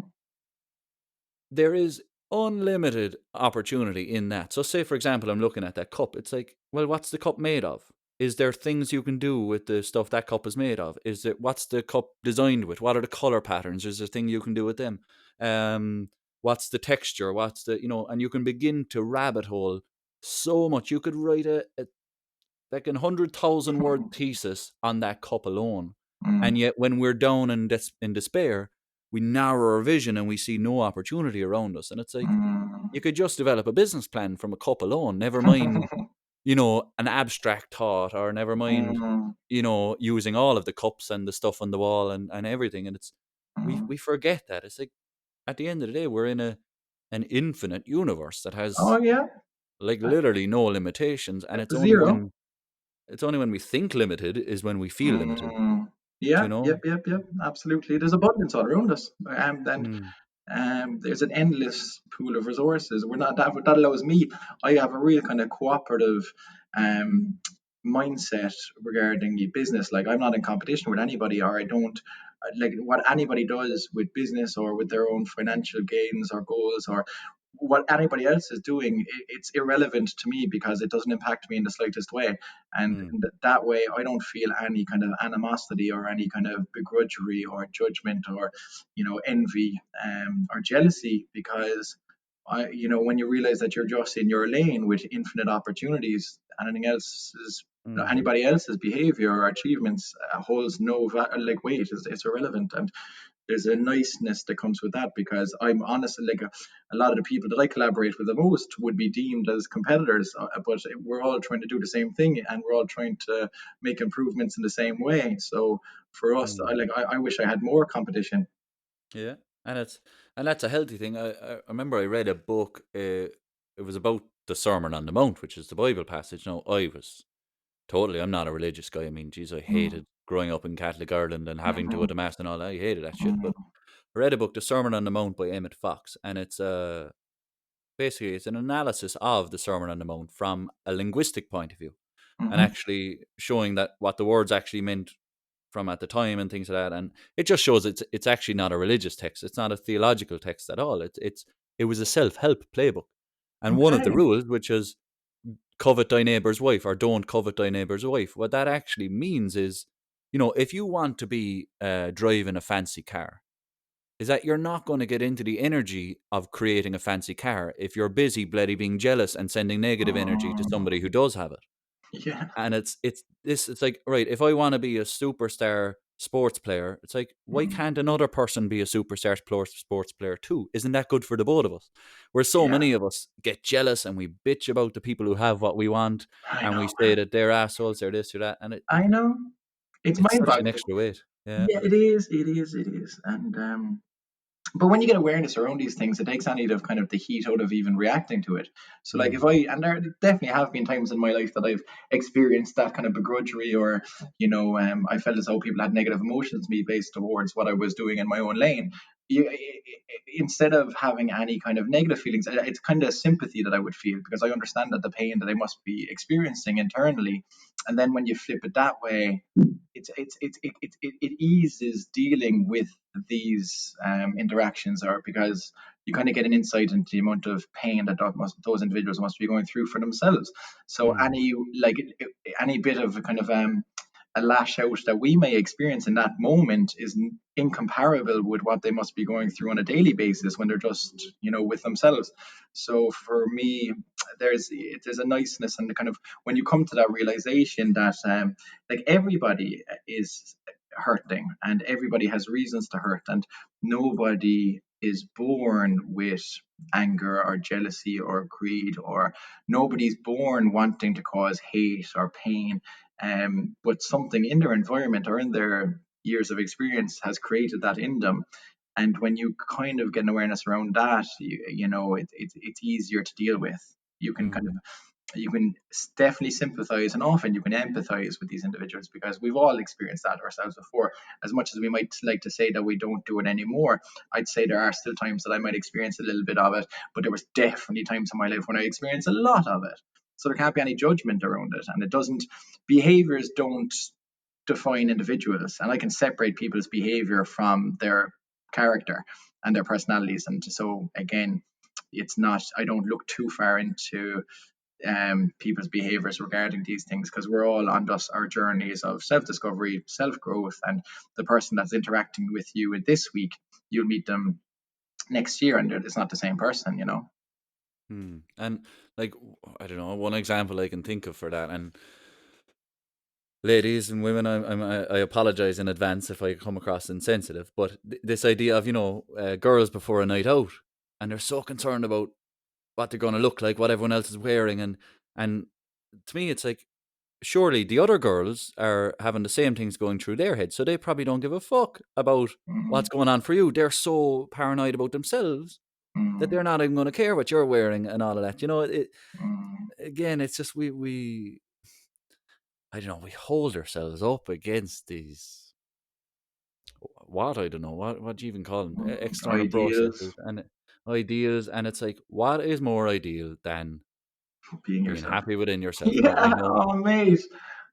there is unlimited opportunity in that. So, say for example, I'm looking at that cup. It's like, well, what's the cup made of? Is there things you can do with the stuff that cup is made of? Is it what's the cup designed with? What are the color patterns? Is there a thing you can do with them? What's the texture? What's the And you can begin to rabbit hole so much. You could write a like 100,000 word thesis on that cup alone. And mm, yet, when we're down in despair, we narrow our vision and we see no opportunity around us. And it's like, mm. you could just develop a business plan from a cup alone, never mind, an abstract thought, or never mind, Mm, using all of the cups and the stuff on the wall and everything. And it's, mm. we forget that. It's like, at the end of the day, we're in an infinite universe that Oh has yeah, like literally no limitations. And it's only zero. when we think limited is when we feel limited, Mm, do yeah, you know? yep. Absolutely. There's abundance all around us, and Mm, there's an endless pool of resources. We're not that allows me. I have a real kind of cooperative um, mindset regarding the business. Like I'm not in competition with anybody, or I don't like what anybody does with business or with their own financial gains or goals or what anybody else is doing. It's irrelevant to me because it doesn't impact me in the slightest way. And mm, that way, I don't feel any kind of animosity or any kind of begrudgery or judgment or envy or jealousy because when you realize that you're just in your lane with infinite opportunities, anything else is mm, anybody else's behavior or achievements holds no like weight. It's irrelevant, and there's a niceness that comes with that because I'm honestly like a lot of the people that I collaborate with the most would be deemed as competitors, but we're all trying to do the same thing and we're all trying to make improvements in the same way. So for us, mm. I wish I had more competition. Yeah, and that's a healthy thing. I remember I read a book. It was about the Sermon on the Mount, which is the Bible passage. Now, I'm not a religious guy. I mean, geez, I Mm, hated growing up in Catholic Ireland and having to go mhm, to mass and all that. I hated that shit. But mm, I read a book, The Sermon on the Mount by Emmett Fox, and it's basically it's an analysis of the Sermon on the Mount from a linguistic point of view, and mhm. actually showing that what the words actually meant from at the time and things like that. And it just shows it's actually not a religious text. It's not a theological text at all. It was a self-help playbook. And one of the Okay. rules, which is covet thy neighbor's wife or don't covet thy neighbor's wife, what that actually means is, if you want to be driving a fancy car, is that you're not going to get into the energy of creating a fancy car if you're busy bloody being jealous and sending negative energy to Mm, somebody who does have it. yeah. And it's like, right, if I want to be a superstar sports player, it's like, why Mm, can't another person be a superstar sports player too? Isn't that good for the both of us? Where so yeah. many of us get jealous and we bitch about the people who have what we want, I and we know, say man. that they're assholes, they're this or that, and I know. It's it's such an mind-boggling. extra weight. Yeah. Yeah, it is. It is. And but when you get awareness around these things, it takes any of kind of the heat out of even reacting to it. So like if Mm, I and there definitely have been times in my life that I've experienced that kind of begrudgery or I felt as though people had negative emotions me based towards what I was doing in my own lane. you, instead of having any kind of negative feelings, it's kind of sympathy that I would feel, because I understand that the pain that they must be experiencing internally. And then when you flip it that way, it eases dealing with these interactions, or because you kind of get an insight into the amount of pain that those individuals must be going through for themselves. So Mm. any bit of a kind of a lash out that we may experience in that moment is incomparable with what they must be going through on a daily basis when they're just, with themselves. So for me, there's a niceness, and the kind of, when you come to that realization that like everybody is hurting and everybody has reasons to hurt, and nobody is born with anger or jealousy or greed, or nobody's born wanting to cause hate or pain, but something in their environment or in their years of experience has created that in them. And when you kind of get an awareness around that, it's easier to deal with. You can kind of, Mm. you can definitely sympathize, and often you can empathize with these individuals, because we've all experienced that ourselves before. As much as we might like to say that we don't do it anymore, I'd say there are still times that I might experience a little bit of it, but there was definitely times in my life when I experienced a lot of it. So there can't be any judgment around it, and it doesn't, behaviors don't define individuals, and I can separate people's behavior from their character and their personalities. And so again, it's not, I don't look too far into people's behaviors regarding these things, because we're all on our journeys of self-discovery, self-growth, and the person that's interacting with you in this week, you'll meet them next year, and it's not the same person. Mm. And like, I don't know, one example I can think of for that, and ladies and women, I apologize in advance if I come across insensitive, but this idea of, girls before a night out, and they're so concerned about what they're going to look like, what everyone else is wearing, and to me, it's like, surely the other girls are having the same things going through their heads, so they probably don't give a fuck about what's Mm, going on for you. They're so paranoid about themselves that mm, they're not even going to care what you're wearing and all of that. mm, Again, it's just we I don't know, we hold ourselves up against these, what, I don't know, what do you even call them, external ideas, processes and ideas, and it's like, what is more ideal than being being yourself. happy within yourself? And I Yeah, know, oh mate,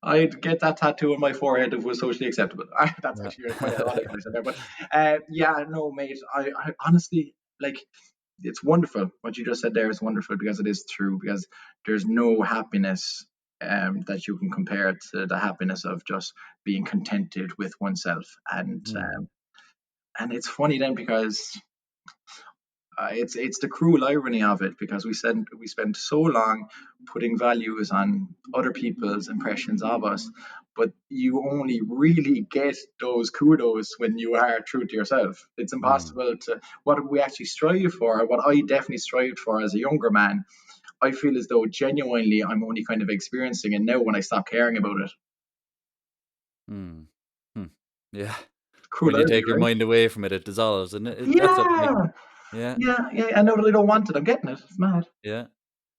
I'd get that tattoo on my forehead if it was socially acceptable. That's actually quite ironic yeah. what I said there, but yeah, no, mate. I honestly, like, it's wonderful. What you just said there is wonderful, because it is true. Because there's no happiness that you can compare to the happiness of just being contented with oneself. Mm, And it's funny then, because it's the cruel irony of it, because we spend so long putting values on other people's impressions of us, but you only really get those kudos when you are true to yourself. It's mm, impossible to, what we actually strive for, what I definitely strived for as a younger man. I feel as though genuinely I'm only kind of experiencing it now when I stop caring about it. mm, mm. Yeah. Cruel When you irony, take your right? mind away from it, it dissolves, and that's what Yeah, yeah, yeah. I know that I don't want it. I'm getting it. It's mad. yeah.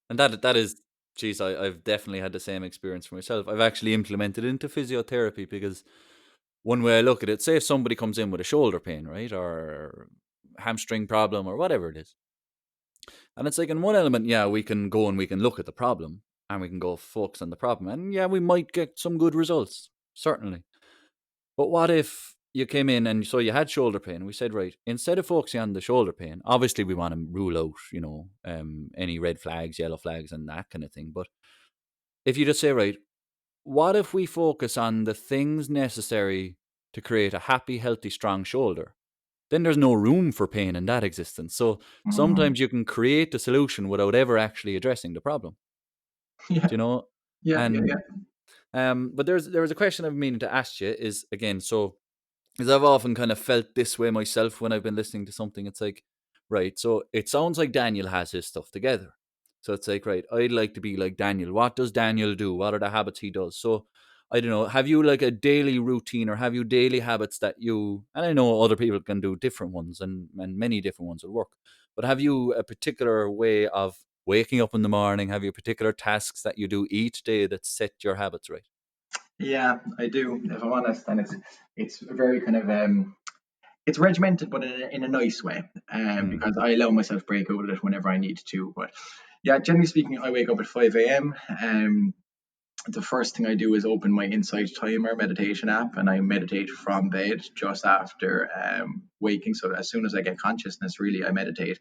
And that is, geez, I've definitely had the same experience for myself. I've actually implemented into physiotherapy, because one way I look at it, say if somebody comes in with a shoulder pain, right, or hamstring problem or whatever it is, and it's like, in one element, yeah, we can go and we can look at the problem and we can go focus on the problem, and yeah, we might get some good results, certainly. But what if you came in and so you had shoulder pain? We said, right, instead of focusing on the shoulder pain, obviously we want to rule out, any red flags, yellow flags, and that kind of thing. But if you just say, right, what if we focus on the things necessary to create a happy, healthy, strong shoulder? Then there's no room for pain in that existence. So Mm. sometimes you can create the solution without ever actually addressing the problem. Yeah, Do you know? yeah, yeah, And yeah. but there was a question I've meaning to ask you, is again, so because I've often kind of felt this way myself when I've been listening to something. It's like, right, so it sounds like Daniel has his stuff together. So it's like, right, I'd like to be like Daniel. What does Daniel do? What are the habits he does? So I don't know, have you like a daily routine, or have you daily habits that you, and I know other people can do different ones, and many different ones will work, but have you a particular way of waking up in the morning? Have you particular tasks that you do each day that set your habits right? Yeah, I do. If I'm honest, and it's very kind of it's regimented, but in a nice way, because I allow myself break out of it whenever I need to. But yeah, generally speaking, I wake up at 5 a.m. The first thing I do is open my Insight Timer meditation app, and I meditate from bed just after waking. So as soon as I get consciousness, really, I meditate.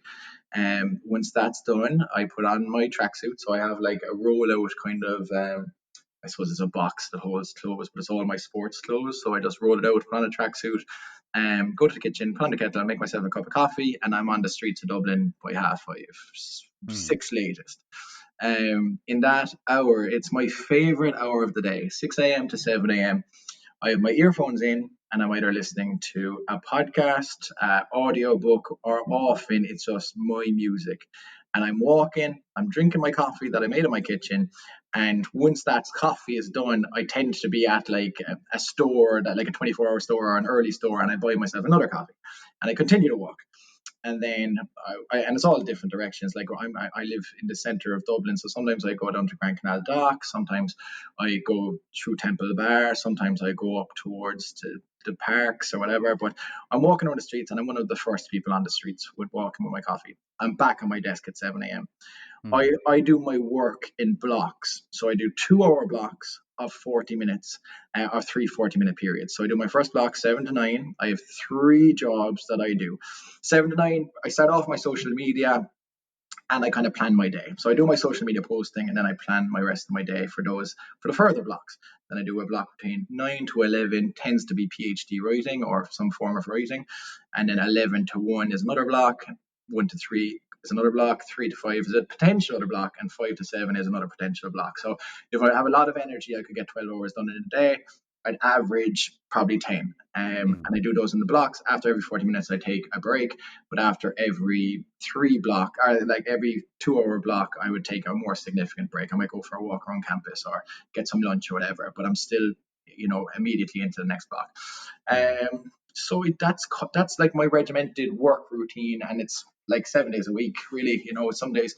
Once that's done, I put on my tracksuit. So I have like a rollout kind of, I suppose it's a box that holds clothes, but it's all my sports clothes. So I just roll it out, put on a tracksuit, go to the kitchen, put on the kettle, make myself a cup of coffee, and I'm on the streets of Dublin by 5:30, 6 latest. In that hour, it's my favorite hour of the day, 6 a.m. to 7 a.m. I have my earphones in, and I'm either listening to a podcast, audio book, or often it's just my music. And I'm walking, I'm drinking my coffee that I made in my kitchen. And once that coffee is done, I tend to be at like a store, that like a 24-hour store or an early store, and I buy myself another coffee. And I continue to walk. And then and it's all different directions. Like I live in the center of Dublin, so sometimes I go down to Grand Canal Dock, sometimes I go through Temple Bar, sometimes I go up towards the parks or whatever. But I'm walking around the streets, and I'm one of the first people on the streets with walking with my coffee. I'm back on my desk at 7 a.m. I do my work in blocks. So I do 2-hour blocks of 40 minutes, or 3 40-minute periods. So I do my first block, 7 to 9. I have 3 jobs that I do. 7 to 9, I start off my social media, and I kind of plan my day. So I do my social media posting, and then I plan my rest of my day for the further blocks. Then I do a block between 9 to 11, tends to be PhD writing or some form of writing. And then 11 to 1 is another block, 1 to 3 is another block, 3 to 5 is a potential other block, and 5 to 7 is another potential block. So if I have a lot of energy, I could get 12 hours done in a day. I'd average probably 10. And I do those in the blocks. After every 40 minutes, I take a break. But after every 3 block, or like every 2-hour block, I would take a more significant break. I might go for a walk around campus or get some lunch or whatever. But I'm still, immediately into the next block. So that's like my regimented work routine, and it's like 7 days a week, really. Some days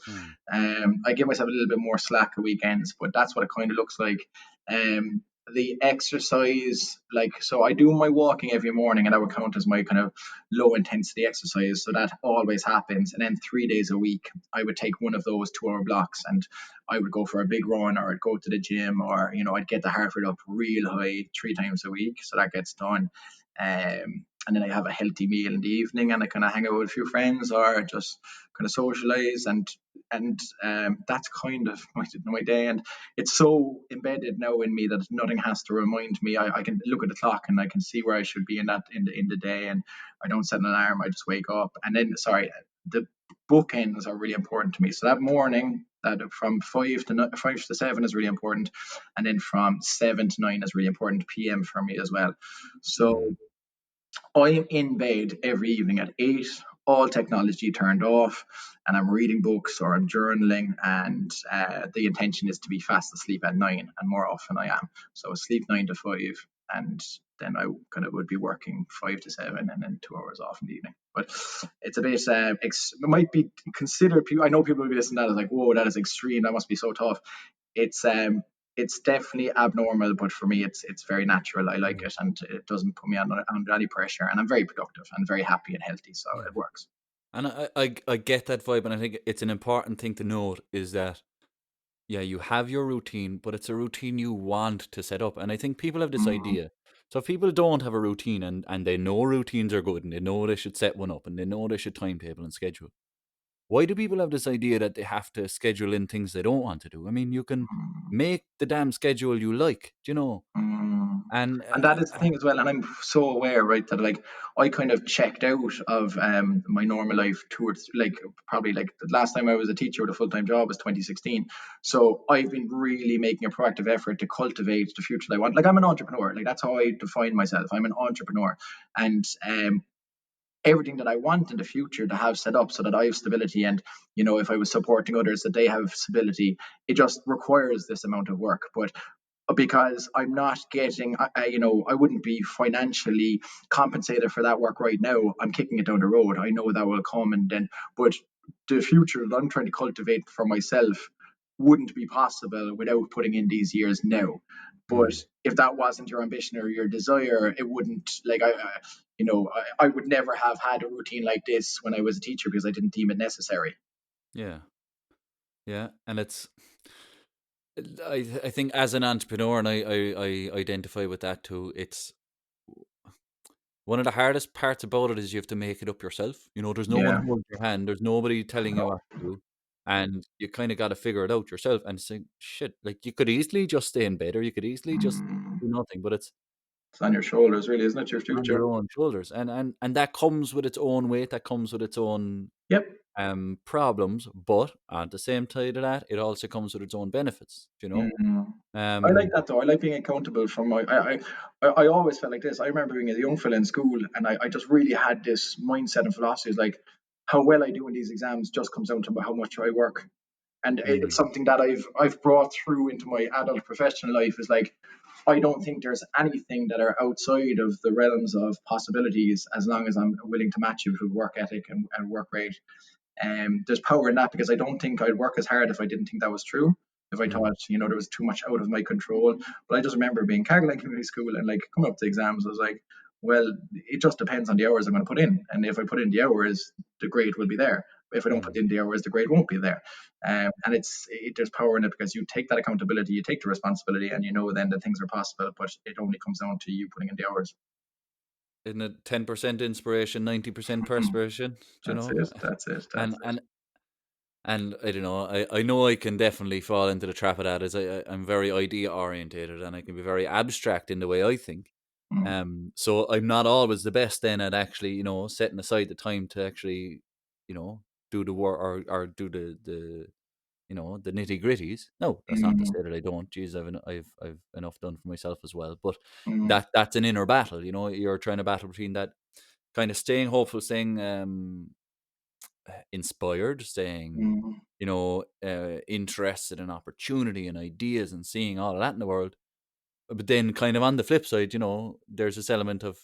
I give myself a little bit more slack at weekends, but that's what it kind of looks like. The exercise, so I do my walking every morning, and that would count as my kind of low intensity exercise. So that always happens. And then 3 days a week, I would take one of those 2-hour blocks, and I would go for a big run, or I'd go to the gym, or, I'd get the heart rate up real high 3 times a week. So that gets done. And then I have a healthy meal in the evening, and I kind of hang out with a few friends, or just kind of socialize, and that's kind of my day. And it's so embedded now in me that nothing has to remind me. I can look at the clock, and I can see where I should be in the day, and I don't set an alarm. I just wake up, and then the bookends are really important to me. So that morning, that from 5 to 7 is really important, and then from 7 to 9 is really important PM for me as well. So I'm in bed every evening at 8, all technology turned off, and I'm reading books or I'm journaling, and the intention is to be fast asleep at 9, and more often I am. So I sleep 9 to 5, and then I kind of would be working 5 to 7, and then 2 hours off in the evening. But it's a bit, it might be considered, I know people will be listening to that as like, whoa, that is extreme, that must be so tough. It's definitely abnormal, but for me, it's very natural. I like it, and it doesn't put me under any pressure, and I'm very productive and very happy and healthy, so it works. And I get that vibe, and I think it's an important thing to note is that, you have your routine, but it's a routine you want to set up. And I think people have this idea. So if people don't have a routine, and they know routines are good, and they know they should set one up, and they know they should timetable and schedule, why do people have this idea that they have to schedule in things they don't want to do? I mean, you can make the damn schedule you like, And And that is the thing as well. And I'm so aware, right, that like I kind of checked out of my normal life towards probably like the last time I was a teacher with a full-time job was 2016. So I've been really making a proactive effort to cultivate the future that I want. Like I'm an entrepreneur. Like that's how I define myself. I'm an entrepreneur, and everything that I want in the future to have set up so that I have stability. And, if I was supporting others, that they have stability, it just requires this amount of work. But because I'm not getting, I wouldn't be financially compensated for that work right now. I'm kicking it down the road. I know that will come, but the future that I'm trying to cultivate for myself wouldn't be possible without putting in these years now. But if that wasn't your ambition or your desire, it wouldn't, I would never have had a routine like this when I was a teacher because I didn't deem it necessary. Yeah. Yeah. And I think as an entrepreneur, and I identify with that too, it's one of the hardest parts about it is you have to make it up yourself. There's no one Yeah. holding your hand. There's nobody telling you what to do. And you kind of got to figure it out yourself and say, shit, like you could easily just stay in bed or you could easily just Mm. do nothing, but it's It's on your shoulders, really, isn't it? Your on future. your own shoulders. And that comes with its own weight. That comes with its own Yep. problems. But at the same side of that, it also comes with its own benefits, Mm. I like Um, that though. I like being accountable from my. I always felt like this. I remember being a young fella in school, and I just really had this mindset and philosophy. Is like how well I do in these exams just comes down to how much I work, and it's mm, something that I've brought through into my adult professional life. Is like I don't think there's anything that are outside of the realms of possibilities as long as I'm willing to match it with work ethic and work rate. There's power in that because I don't think I'd work as hard if I didn't think that was true. If I mm, thought, there was too much out of my control. But I just remember being Carolina Community School and like coming up to exams, I was like, well, it just depends on the hours I'm going to put in. And if I put in the hours, the grade will be there. If I don't put mm. in the hours, the grade won't be there. And there's power in it because you take that accountability, you take the responsibility, and you know then that things are possible. But it only comes down to you putting in the hours. Isn't it 10% inspiration, 90% Mhm. perspiration? Do you That's know? it. That's it. And That's it. and and I don't know. I know I can definitely fall into the trap of that. As I'm very idea orientated, and I can be very abstract in the way I think. Mm. So I'm not always the best then at actually, setting aside the time to actually, you know, do the work or do the nitty gritties. No, that's not to Mm. say that I don't. Jeez, I've enough done for myself as well. But Mm. that's an inner battle. You're trying to battle between that kind of staying hopeful, staying inspired, staying Mm. interested in opportunity and ideas and seeing all of that in the world. But then, kind of on the flip side, there's this element of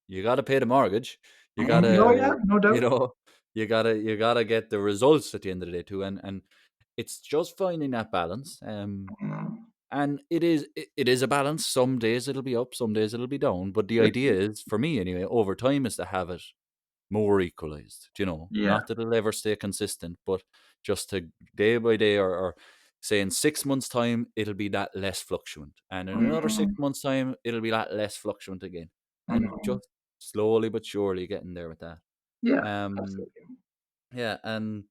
you got to pay the mortgage. You Mm. Oh gotta, yeah, no you doubt. know, you gotta get the results at the end of the day too. And it's just finding that balance. Mm. And it is a balance. Some days it'll be up, some days it'll be down. But the Yep. idea is, for me anyway, over time is to have it more equalized. Yeah. Not that it'll ever stay consistent, but just to day by day, or say in 6 months' time, it'll be that less fluctuant, and in another six Mm. months' time, it'll be that less fluctuant again, and Mm. just slowly but surely getting there with that. Yeah. Um, Absolutely. yeah, and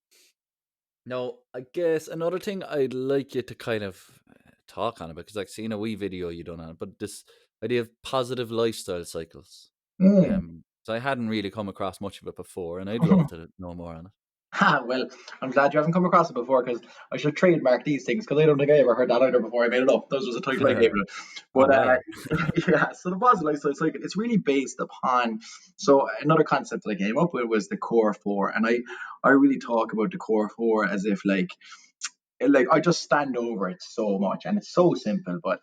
now I guess another thing I'd like you to kind of talk on about, because I've seen a wee video you done on it, but this idea of positive lifestyle cycles. Mm. So I hadn't really come across much of it before, and I'd love to know more on it. Ha, well, I'm glad you haven't come across it before because I should trademark these things because I don't think I ever heard that either before I made it up. That was just a title I gave it. But Aha. yeah, so the positive lifestyle cycle, it's really based upon. So another concept that I came up with was the core four, and I really talk about the core four as if like I just stand over it so much, and it's so simple. But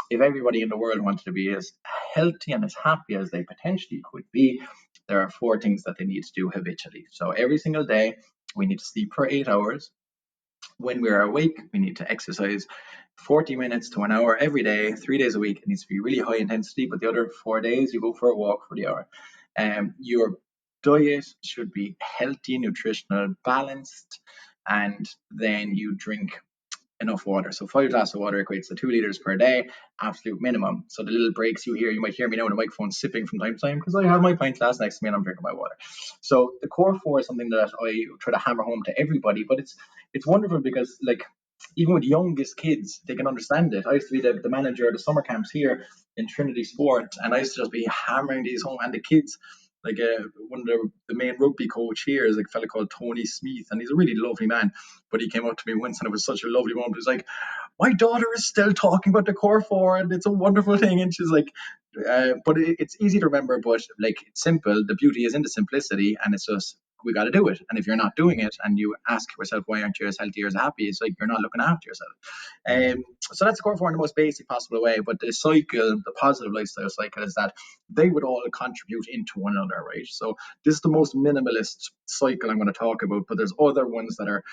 if everybody in the world wanted to be as healthy and as happy as they potentially could be, there are four things that they need to do habitually. So every single day, we need to sleep for 8 hours. When we're awake, we need to exercise 40 minutes to an hour every day, 3 days a week. It needs to be really high intensity, but the other 4 days, you go for a walk for the hour. Your diet should be healthy, nutritional, balanced, and then you drink enough water. So 5 glasses of water equates to 2 liters per day, absolute minimum. So the little breaks you hear, you might hear me now in the microphone sipping from time to time because I have my pint glass next to me and I'm drinking my water. So the core four is something that I try to hammer home to everybody, but it's wonderful because like even with youngest kids, they can understand it. I used to be the manager of the summer camps here in Trinity Sport, and I used to just be hammering these home, and the kids like one of the main rugby coach here is like a fella called Tony Smith, and he's a really lovely man. But he came up to me once, and it was such a lovely moment. He was like, "My daughter is still talking about the core four, and it's a wonderful thing." And she's like, "But it's easy to remember, but like it's simple. The beauty is in the simplicity, and it's just we got to do it. And if you're not doing it, and you ask yourself why aren't you as healthy or as happy, it's like you're not looking after yourself. Mm, So that's the core four in the most basic possible way. But the cycle, the positive lifestyle cycle, is that they would all contribute into one another, right? So this is the most minimalist cycle I'm going to talk about, but there's other ones that are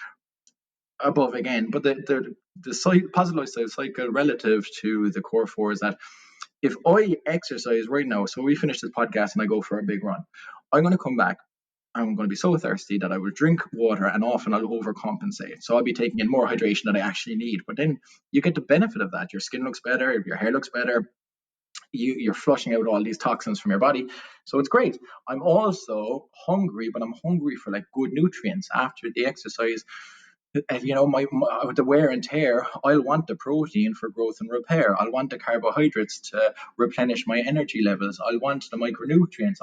above again. But the positive lifestyle cycle relative to the core four is that if I exercise right now, so we finish this podcast and I go for a big run, I'm going to come back. I'm going to be so thirsty that I will drink water, and often I'll overcompensate. So I'll be taking in more hydration than I actually need. But then you get the benefit of that. Your skin looks better, your hair looks better, you're flushing out all these toxins from your body. So it's great. I'm also hungry, but I'm hungry for like good nutrients after the exercise. My with the wear and tear, I'll want the protein for growth and repair. I'll want the carbohydrates to replenish my energy levels. I'll want the micronutrients.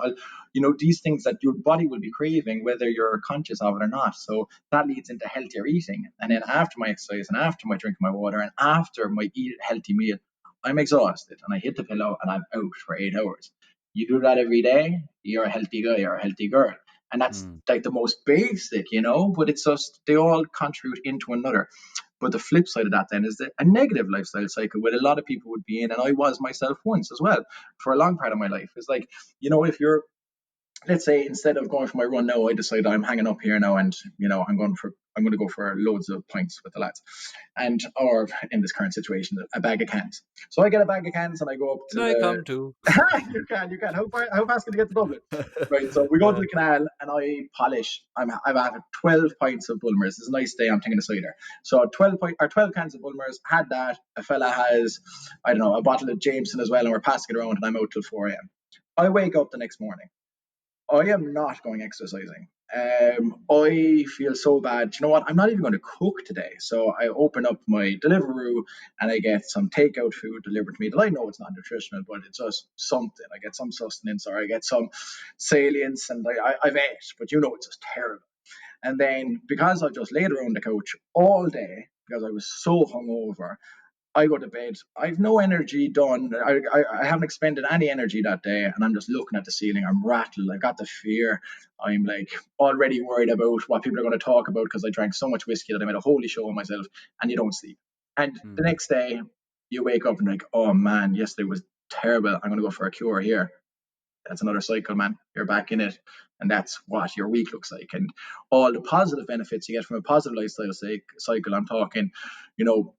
These things that your body will be craving, whether you're conscious of it or not. So that leads into healthier eating. And then after my exercise and after my drink my water and after my eat healthy meal, I'm exhausted and I hit the pillow and I'm out for 8 hours. You do that every day, you're a healthy guy or a healthy girl. And that's like the most basic, but it's just they all contribute into another. But the flip side of that then is a negative lifestyle cycle where a lot of people would be in, and I was myself once as well for a long part of my life. It's like, if you're, let's say, instead of going for my run now, I decide I'm hanging up here now, and I'm going to go for loads of pints with the lads, or in this current situation, a bag of cans. So I get a bag of cans and I go up Can to I the. come too? You can. How fast can you get to Dublin? Right. So we go to the canal and I polish. I've had 12 pints of Bulmers. It's a nice day. I'm taking a cider. So 12 cans of Bulmers. Had that. A fella has, I don't know, a bottle of Jameson as well, and we're passing it around, and I'm out till 4 a.m. I wake up the next morning. I am not going exercising. I feel so bad. You know what? I'm not even going to cook today. So I open up my Deliveroo and I get some takeout food delivered to me that I know it's not nutritional, but it's just something. I get some sustenance or I get some salience, and I've ate, but it's just terrible. And then because I just laid around the couch all day because I was so hungover, I go to bed. I've no energy done. I haven't expended any energy that day, and I'm just looking at the ceiling. I'm rattled. I got the fear. I'm like already worried about what people are going to talk about because I drank so much whiskey that I made a holy show of myself, and you don't sleep. And the next day, you wake up and like, oh man, yesterday was terrible. I'm going to go for a cure here. That's another cycle, man. You're back in it. And that's what your week looks like. And all the positive benefits you get from a positive lifestyle cycle, I'm talking,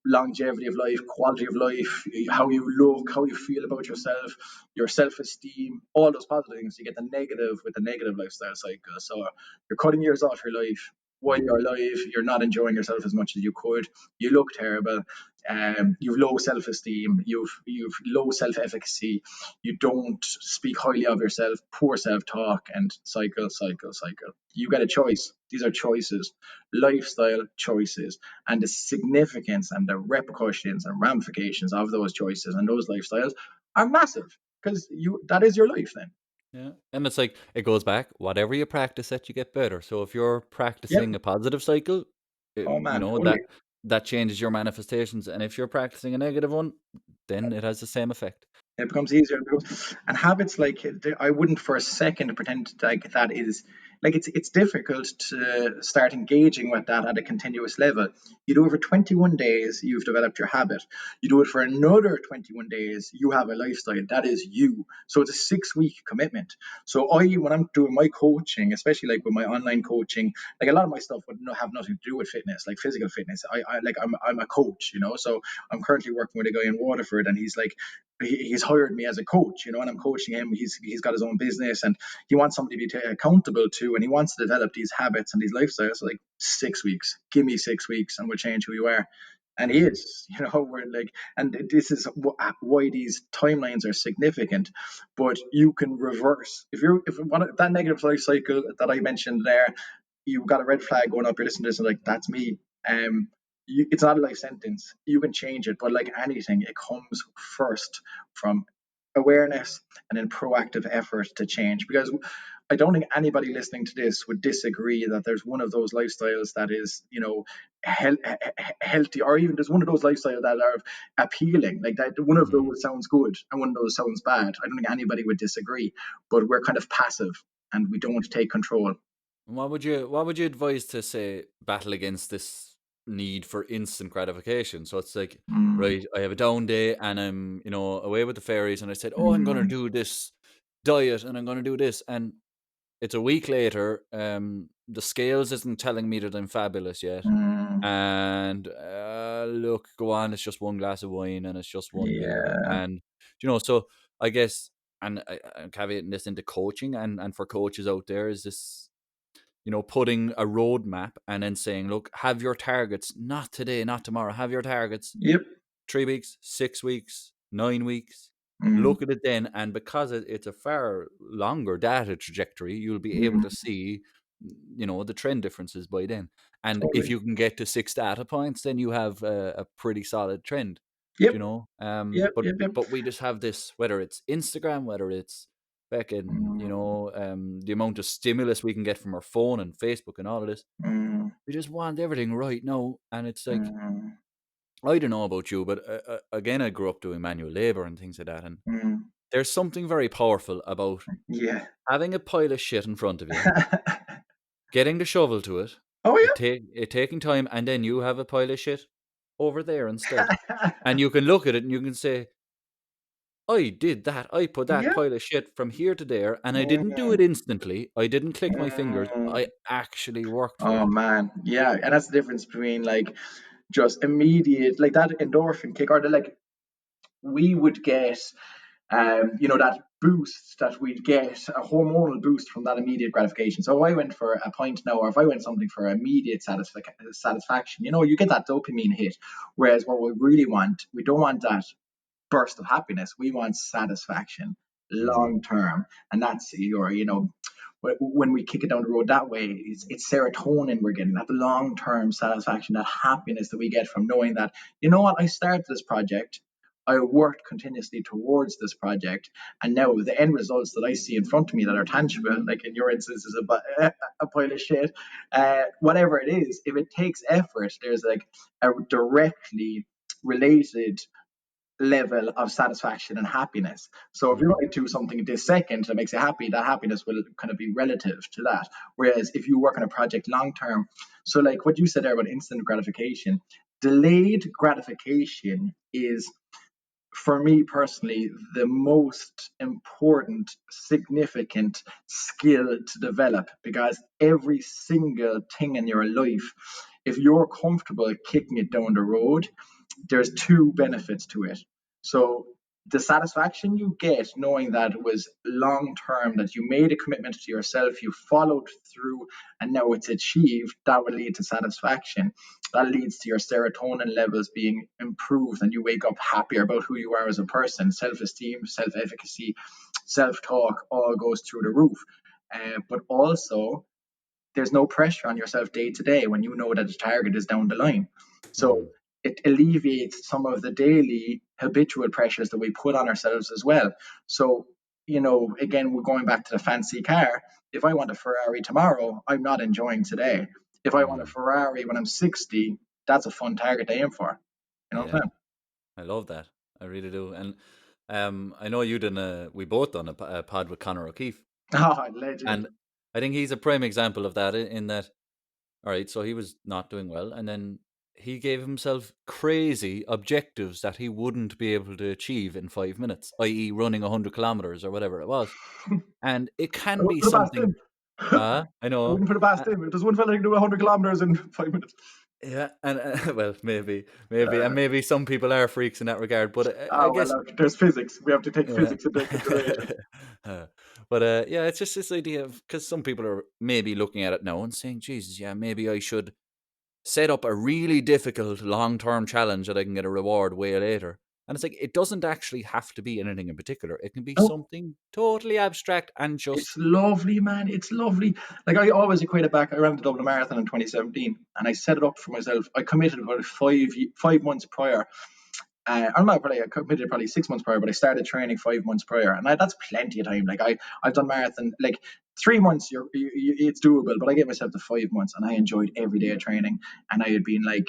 longevity of life, quality of life, how you look, how you feel about yourself, your self-esteem, all those positive things. You get the negative with the negative lifestyle cycle. So you're cutting years off your life. While you're alive, you're not enjoying yourself as much as you could. You look terrible. You've low self-esteem. You've low self-efficacy. You don't speak highly of yourself, poor self-talk, and cycle. You get a choice. These are choices, lifestyle choices, and the significance and the repercussions and ramifications of those choices and those lifestyles are massive because that is your life then. Yeah. And it's like, it goes back, whatever you practice at, you get better. So if you're Yep. practicing a positive cycle, Oh you man, know, totally. that changes your manifestations. And if you're practicing a negative one, then it has the same effect. It becomes easier. And habits like I wouldn't for a second pretend like that is like it's difficult to start engaging with that at a continuous level. You do it for 21 days, you've developed your habit. You do it for another 21 days, you have a lifestyle that is you. So it's a 6 week commitment. So when I'm doing my coaching, especially like with my online coaching, like a lot of my stuff would have nothing to do with fitness, like physical fitness. I'm a coach, so I'm currently working with a guy in Waterford, and he's like he's hired me as a coach, and I'm coaching him. He's got his own business, and he wants somebody to be accountable to, and he wants to develop these habits and these lifestyles. So like 6 weeks, give me 6 weeks, and we'll change who you are. And he is, we're like, and this is why these timelines are significant. But you can reverse if that negative life cycle that I mentioned there, you've got a red flag going up. You're listening to this and like, that's me. It's not a life sentence. You can change it, but like anything, it comes first from awareness and then proactive effort to change. Because I don't think anybody listening to this would disagree that there's one of those lifestyles that is, healthy, or even there's one of those lifestyles that are appealing. Like that, one of those sounds good and one of those sounds bad. I don't think anybody would disagree, but we're kind of passive and we don't take control. What would you advise to say battle against this need for instant gratification? So it's like, Mm, right, I have a down day and I'm, away with the fairies, and I said, oh, I'm gonna mm, do this diet and I'm gonna do this, and it's a week later, the scales isn't telling me that I'm fabulous yet, mm, and look, go on, it's just one glass of wine and it's just one beer. Yeah. And, so I guess, and I'm caveating this into coaching, and for coaches out there, is this, putting a roadmap and then saying, look, have your targets, not today, not tomorrow, have your targets Yep. 3 weeks, 6 weeks, 9 weeks. Mm, Look at it then, and because it's a far longer data trajectory, you'll be able mm, to see, the trend differences by then. And if totally. you can get to 6 data points, then you have a pretty solid trend. Yep. You know, Yep. but Yep. Yep. but we just have this, whether it's Instagram, whether it's back in, Mm, the amount of stimulus we can get from our phone and Facebook and all of this. mm, We just want everything right now, and it's like, mm, I don't know about you, but again, I grew up doing manual labor and things like that, and mm. there's something very powerful about Yeah. having a pile of shit in front of you, getting the shovel to it, Oh it taking time, and then you have a pile of shit over there instead, yeah. and you can look at it and you can say, I did that. I put that Yeah. pile of shit from here to there, and I didn't do Mm, it instantly. I didn't click my fingers. mm. I actually worked for Oh it. man, yeah, and that's the difference between like just immediate, like that endorphin kick, or the like we would get, that boost that we'd get, a hormonal boost from that immediate gratification. So if I went for a pint now, or if I went something for immediate satisfaction, you get that dopamine hit. Whereas what we really want, we don't want that burst of happiness. We want satisfaction Mm, long term, and that's when we kick it down the road that way, it's serotonin we're getting, that long term satisfaction, that happiness that we get from knowing that, I started this project. I worked continuously towards this project, and now the end results that I see in front of me that are tangible, like in your instance, is a pile of shit. Whatever it is, if it takes effort, there's like a directly related level of satisfaction and happiness. So if you mm, want to do something this second that makes you happy, that happiness will kind of be relative to that. Whereas if you work on a project long term, so like what you said there about instant gratification, delayed gratification is, for me personally, the most important, significant skill to develop, because every single thing in your life, if you're comfortable kicking it down the road, there's two benefits to it. So the satisfaction you get knowing that it was long term, that you made a commitment to yourself, you followed through, and now it's achieved, that will lead to satisfaction. That leads to your serotonin levels being improved, and you wake up happier about who you are as a person. Self esteem, self efficacy, self talk all goes through the roof. But also, there's no pressure on yourself day to day when you know that the target is down the line. So mm. it alleviates some of the daily habitual pressures that we put on ourselves as well. So, again, we're going back to the fancy car. If I want a Ferrari tomorrow, I'm not enjoying today. If I want a Mm. Ferrari when I'm 60, that's a fun target to aim for. You know what I'm Yeah, saying? I love that. I really do. And I know we both done a pod with Conor O'Keefe, Oh, legend. and I think he's a prime example of that, in that, all right, so he was not doing well, and then he gave himself crazy objectives that he wouldn't be able to achieve in 5 minutes, i.e., running 100 kilometers or whatever it was. And it I can wouldn't be put it past something, him. I I know. wouldn't put it past him. If there's one fella who can do 100 kilometers in 5 minutes. Yeah, and well, maybe, and maybe some people are freaks in that regard, but I Well, guess, look, there's physics. We have to take yeah. physics into consideration. But yeah, it's just this idea of, because some people are maybe looking at it now and saying, Jesus, yeah, maybe I should set up a really difficult long-term challenge that I can get a reward way later. And it's like, it doesn't actually have to be anything in particular. It can be No, something totally abstract and it's just, lovely, man. It's lovely. Like I always equate it back. I ran the Dublin Marathon in 2017, and I set it up for myself. I committed about 5 months prior. I'm not probably I committed probably 6 months prior, but I started training 5 months prior, and that's plenty of time. Like I've done marathon like 3 months. It's doable, but I gave myself the 5 months, and I enjoyed every day of training. And I had been like,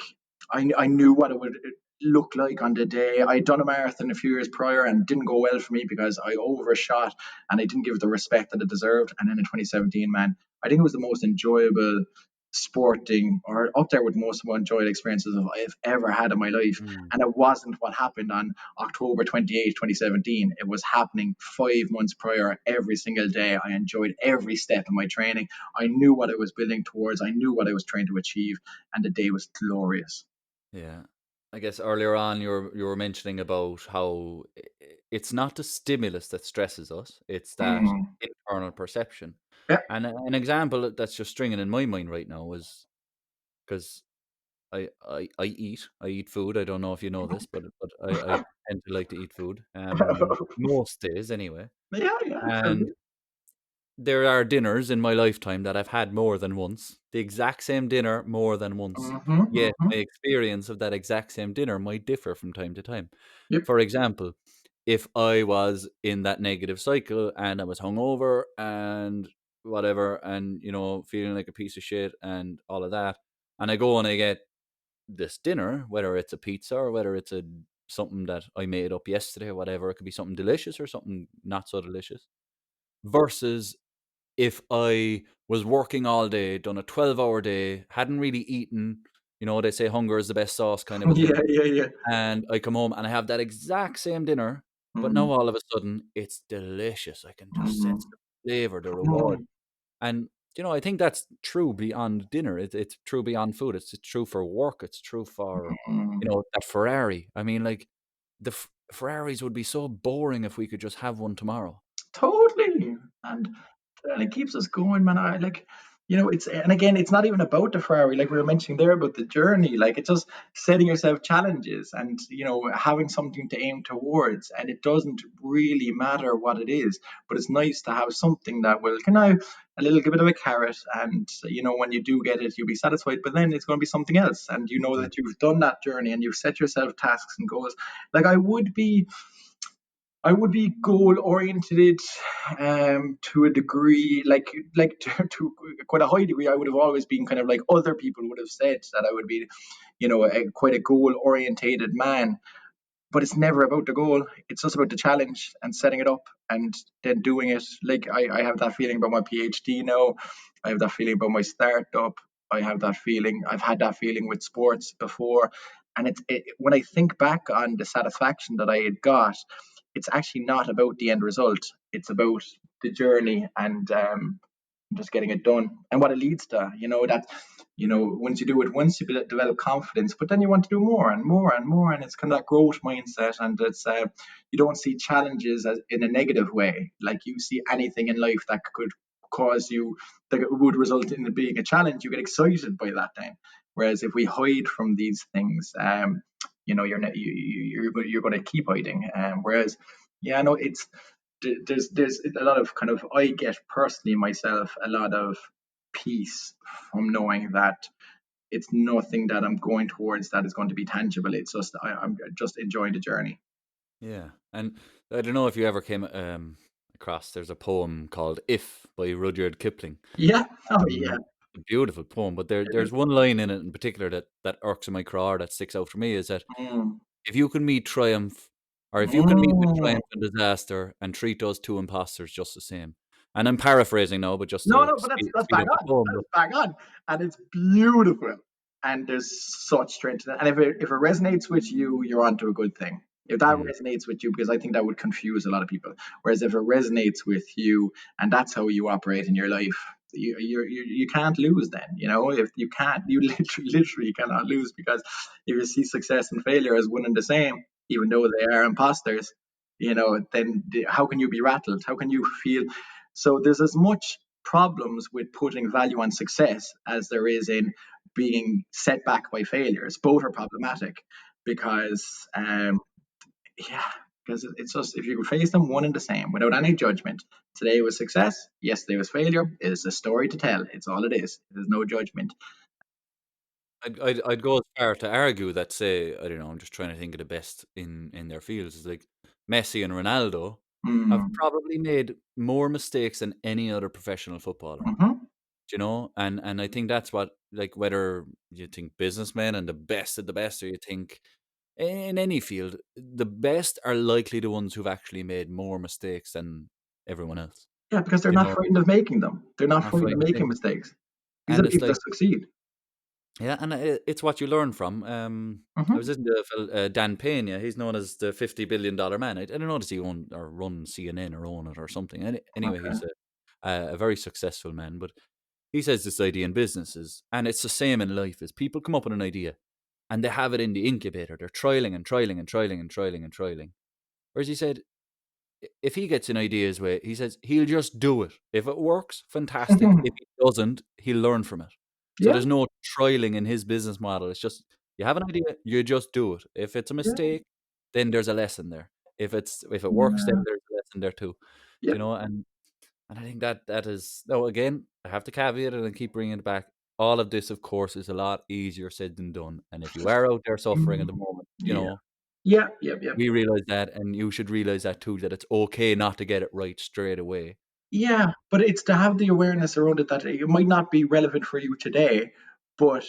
I knew what it would look like on the day. I'd done a marathon a few years prior, and it didn't go well for me because I overshot and I didn't give it the respect that it deserved. And then in 2017, man, I think it was the most enjoyable sporting, or up there with most enjoyed experiences I've ever had in my life. mm, And it wasn't what happened on October 28th, 2017. It was happening 5 months prior, every single day. I enjoyed every step of my training. I knew what I was building towards. I knew what I was trying to achieve. And the day was glorious. yeah. I guess earlier on you were mentioning about how it's not the stimulus that stresses us; it's that Mm. internal perception. Yeah. And an example that's just stringing in my mind right now is because I eat food. I don't know if you know this, but I tend to like to eat food. Most days anyway. Yeah, yeah, And absolutely. there are dinners in my lifetime that I've had more than once. The exact same dinner more than once. Mhm, Yet mhm. my experience of that exact same dinner might differ from time to time. Yep. For example, if I was in that negative cycle and I was hungover and whatever, and feeling like a piece of shit and all of that, and I go and I get this dinner, whether it's a pizza or whether it's a something that I made up yesterday or whatever, it could be something delicious or something not so delicious. Versus if I was working all day, done a 12-hour day, hadn't really eaten, they say hunger is the best sauce kind of a Yeah, thing. yeah, yeah. And I come home and I have that exact same dinner, but Mm, now all of a sudden it's delicious. I can just sense mm, the flavor, the reward. mm, And I think that's true beyond dinner. It's true beyond food. It's true for work. It's true for, mm. that Ferrari. I mean, like Ferraris would be so boring if we could just have one tomorrow. Totally. And it keeps us going, man. I like, it's, and again, it's not even about the Ferrari, like we were mentioning there about the journey. Like, it's just setting yourself challenges and, having something to aim towards. And it doesn't really matter what it is, but it's nice to have something that will, a little bit of a carrot. And, when you do get it, you'll be satisfied, but then it's going to be something else. And you know Mm. that you've done that journey and you've set yourself tasks and goals. Like, I would be goal oriented to a degree, like to quite a high degree. I would have always been kind of like other people would have said that I would be, quite a goal orientated man, but it's never about the goal. It's just about the challenge and setting it up and then doing it. Like I have that feeling about my PhD now. I have that feeling about my startup. I have that feeling. I've had that feeling with sports before. And when I think back on the satisfaction that I had got, it's actually not about the end result. It's about the journey and just getting it done and what it leads to. Once you do it once, you develop confidence, but then you want to do more and more and more, and it's kind of that growth mindset. And it's you don't see challenges as in a negative way. Like, you see anything in life that could cause you, that would result in it being a challenge, you get excited by that then. Whereas if we hide from these things, you're going to keep hiding. Whereas, yeah, no, it's there's a lot of kind of, I get personally myself a lot of peace from knowing that it's nothing that I'm going towards that is going to be tangible. It's just I'm just enjoying the journey. Yeah, and I don't know if you ever came across. There's a poem called "If" by Rudyard Kipling. Yeah. Oh yeah. A beautiful poem, but It is. there's one line in it in particular that irks in my craw, that sticks out for me, is that Mm. if you can meet triumph, or if you can meet with Mm. triumph and disaster, and treat those two imposters just the same. And I'm paraphrasing now, but just No, to no, but that's speed bang up the on. poem. That's But bang on, and it's beautiful. And there's such strength in it. And if it resonates with you, you're onto a good thing. If that mm, resonates with you, because I think that would confuse a lot of people. Whereas if it resonates with you, and that's how you operate in your life, you can't lose. Then, if you can't, you literally cannot lose, because if you see success and failure as one and the same, even though they are imposters, then how can you be rattled? How can you feel? So there's as much problems with putting value on success as there is in being set back by failures. Both are problematic because, yeah, because it's just, if you can face them one and the same without any judgment. Today was success. Yesterday was failure. It is a story to tell. It's all it is. There's no judgment. I'd go as far to argue that, say, I don't know, I'm just trying to think of the best in their fields. Is like Messi and Ronaldo have Mm. probably made more mistakes than any other professional footballer. Mm-hmm. And I think that's what, like, whether you think businessmen and the best of the best, or you think in any field, the best are likely the ones who've actually made more mistakes than everyone else. Yeah, because they're You not know, frightened of making them. They're not not frightened of frightened of making making. mistakes. These are And the it's people that like, succeed. yeah, and it's what you learn from. I was Mm-hmm. listening to Dan Pena. He's known as the $50 billion man. I don't know, does he own or run CNN or own it or something? Anyway, Okay. he's a very successful man. But he says this idea in businesses, and it's the same in life: is people come up with an idea, and they have it in the incubator. They're trialing and trialing and trialing and trialing and trialing. Whereas he said, if he gets an idea his way, he says he'll just do it. If it works, fantastic. If it doesn't, he'll learn from it. So Yeah, there's no trialing in his business model. It's just, you have an idea, you just do it. If it's a yeah, mistake, then there's a lesson there. If it works, then yeah, there's a lesson there too. yeah. Do you know? And I think that is, no, again, I have to caveat it and keep bringing it back. All of this, of course, is a lot easier said than done. And if you are out there suffering at the moment, Yeah, yeah, yeah, yeah. we realize that, and you should realize that too, that it's okay not to get it right straight away. Yeah, but it's to have the awareness around it that it might not be relevant for you today, but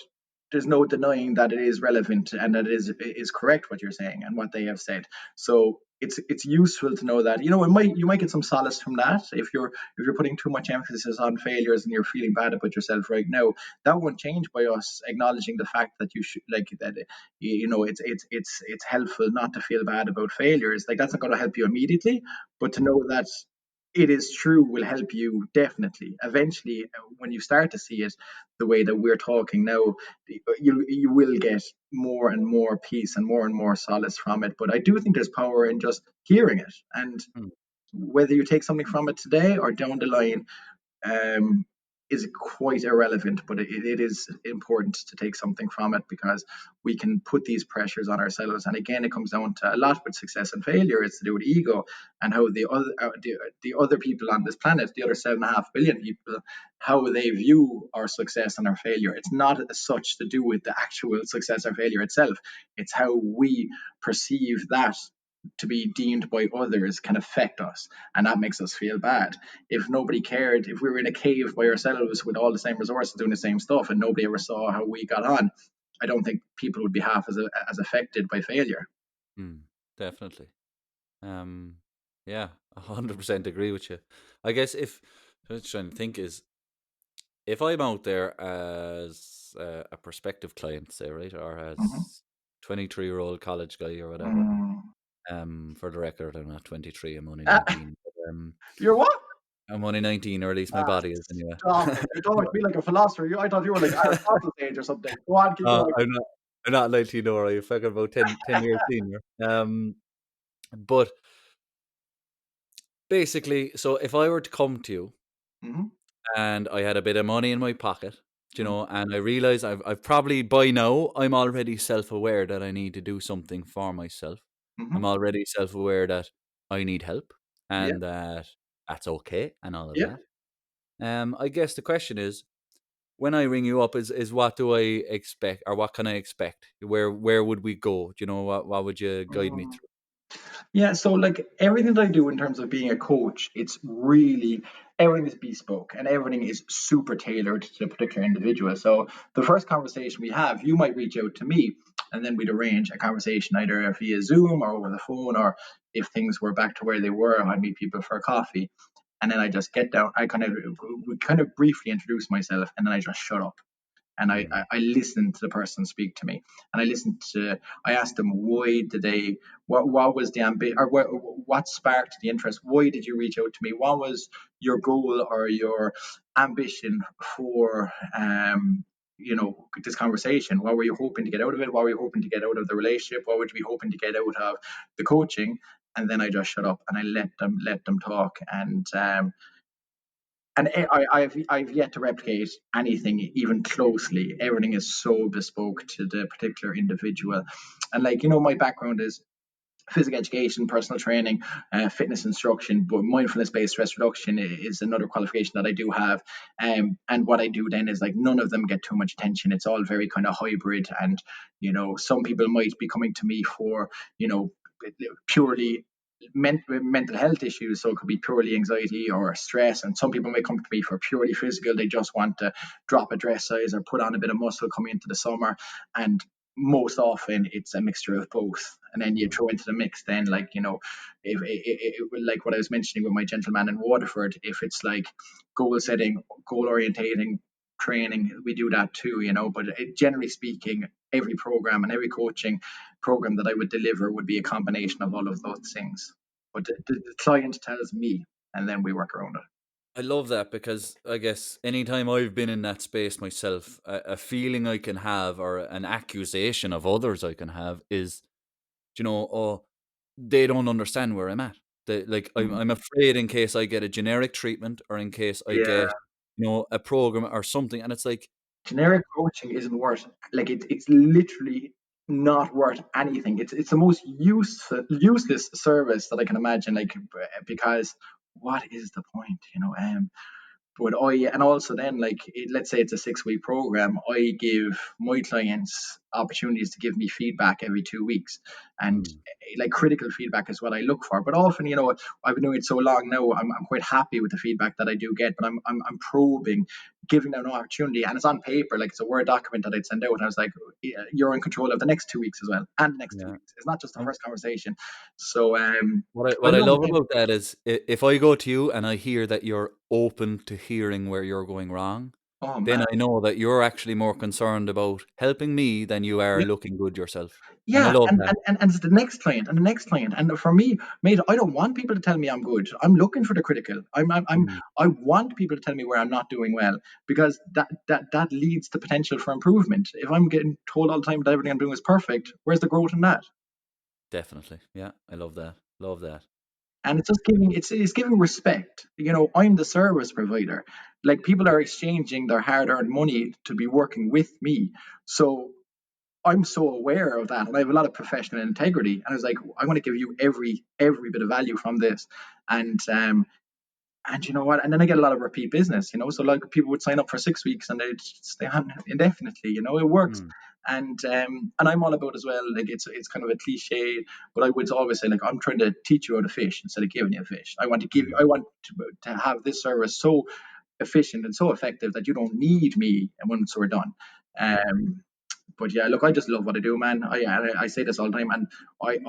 there's no denying that it is relevant and that it is correct what you're saying and what they have said. So it's useful to know that you might get some solace from that if you're putting too much emphasis on failures and you're feeling bad about yourself right now. That won't change by us acknowledging the fact that you should like that. It's helpful not to feel bad about failures. Like that's not going to help you immediately, but to Mm, know that it is true will help you definitely eventually when you start to see it the way that we're talking now. You will get more and more peace and more solace from it, but I do think there's power in just hearing it, and mm, whether you take something from it today or down the line um, is quite irrelevant, but it is important to take something from it because we can put these pressures on ourselves. And again, it comes down to a lot with success and failure. It's to do with ego and how the other people on this planet, the other 7.5 billion people, how they view our success and our failure. It's not as such to do with the actual success or failure itself. It's how we perceive that to be deemed by others can affect us, and that makes us feel bad. If nobody cared, if we were in a cave by ourselves with all the same resources doing the same stuff and nobody ever saw how we got on, I don't think people would be half as affected by failure. mm, definitely. Um, yeah, 100% agree with you. I guess if I was trying to think is, if I'm out there as a prospective client, say, right, or Mhm. as 23-year-old college guy or whatever. Mm. For the record, I'm not 23. I'm only Ah, 19. But, you're what? I'm only 19, or at least my Ah, body is anyway. stop it. You don't like me like a philosopher. I thought you were like Aristotle's age or something. Go on, keep going. I'm not. I'm not 19, or you're fucking about 10 years senior. But basically, so if I were to come to you Mm-hmm. and I had a bit of money in my pocket, Mm-hmm. and I realize I've probably by now I'm already self-aware that I need to do something for myself. Mm-hmm. I'm already self-aware that I need help Yeah, and that that's okay and all of yeah. that. I guess the question is, when I ring you up, is what do I expect, or what can I expect? Where would we go? Do you know, what would you guide me Mm. through? Yeah, so like everything that I do in terms of being a coach, it's really everything is bespoke and everything is super tailored to the particular individual. So the first conversation we have, you might reach out to me and then we'd arrange a conversation either via Zoom or over the phone, or if things were back to where they were, I'd meet people for a coffee. And then I just get down, I kind of briefly introduce myself and then I just shut up and I, Mm, I, I listened to the person speak to me, and I asked them why did they, what was the ambition, or what sparked the interest? Why did you reach out to me? What was your goal or your ambition for, this conversation? What were you hoping to get out of it? What were you hoping to get out of the relationship? What would you be hoping to get out of the coaching? And then I just shut up and I let them talk, and I've yet to replicate anything even closely. Everything is so bespoke to the particular individual, and my background is physical education, personal training, fitness instruction, but mindfulness-based stress reduction is another qualification that I do have. And what I do then is like none of them get too much attention. It's all very kind of hybrid, and some people might be coming to me for purely mental health issues, so it could be purely anxiety or stress, and some people may come to me for purely physical. They just want to drop a dress size or put on a bit of muscle coming into the summer, and most often it's a mixture of both. And then you mm, throw into the mix then if like what I was mentioning with my gentleman in Waterford, if it's like goal setting, goal orientating training, we do that too, but generally speaking, every program and every coaching program that I would deliver would be a combination of all of those things. But the client tells me, and then we work around it. I love that, because I guess anytime I've been in that space myself, a feeling I can have, or an accusation of others I can have, is, oh, they don't understand where I'm at. Like, Mm. I'm afraid in case I get a generic treatment, or in case I Yeah. get, a program or something, and it's like, Generic coaching isn't worth, like, it's literally not worth anything. It's the most useless service that I can imagine. Like, because what is the point? But and also then, like, let's say it's a 6 week program, I give my clients opportunities to give me feedback every 2 weeks. And mm, like, critical feedback is what I look for. But often, I've been doing it so long now, I'm quite happy with the feedback that I do get, but I'm probing, giving them an opportunity. And it's on paper, like it's a Word document that I'd send out. And I was like, "Yeah, you're in control of the next 2 weeks as well, and the next two yeah. weeks. It's not just the first conversation." So, I What I love love it. about that is, if I go to you and I hear that you're open to hearing where you're going wrong, Oh then man. I know that you're actually more concerned about helping me than you are looking good yourself. And I Yeah, love and, that. and it's the next client and the next client. And for me, mate, I don't want people to tell me I'm good. I'm looking for the critical. Mm, I want people to tell me where I'm not doing well, because that leads to potential for improvement. If I'm getting told all the time that everything I'm doing is perfect, where's the growth in that? definitely. Yeah, I love that. Love that. And it's just giving, it's giving respect. I'm the service provider. Like, people are exchanging their hard-earned money to be working with me. So I'm so aware of that, and I have a lot of professional integrity. And I was like, I want to give you every bit of value from this. And you know what? And then I get a lot of repeat business. So, like, people would sign up for 6 weeks and they'd stay on indefinitely. It works. Mm, And I'm all about, as well. Like, it's kind of a cliche, but I would always say, like, I'm trying to teach you how to fish instead of giving you a fish. mm, I want to have this service so efficient and so effective that you don't need me once we're done. yeah. Um, but yeah, look, I just love what I do, man. I say this all the time, and I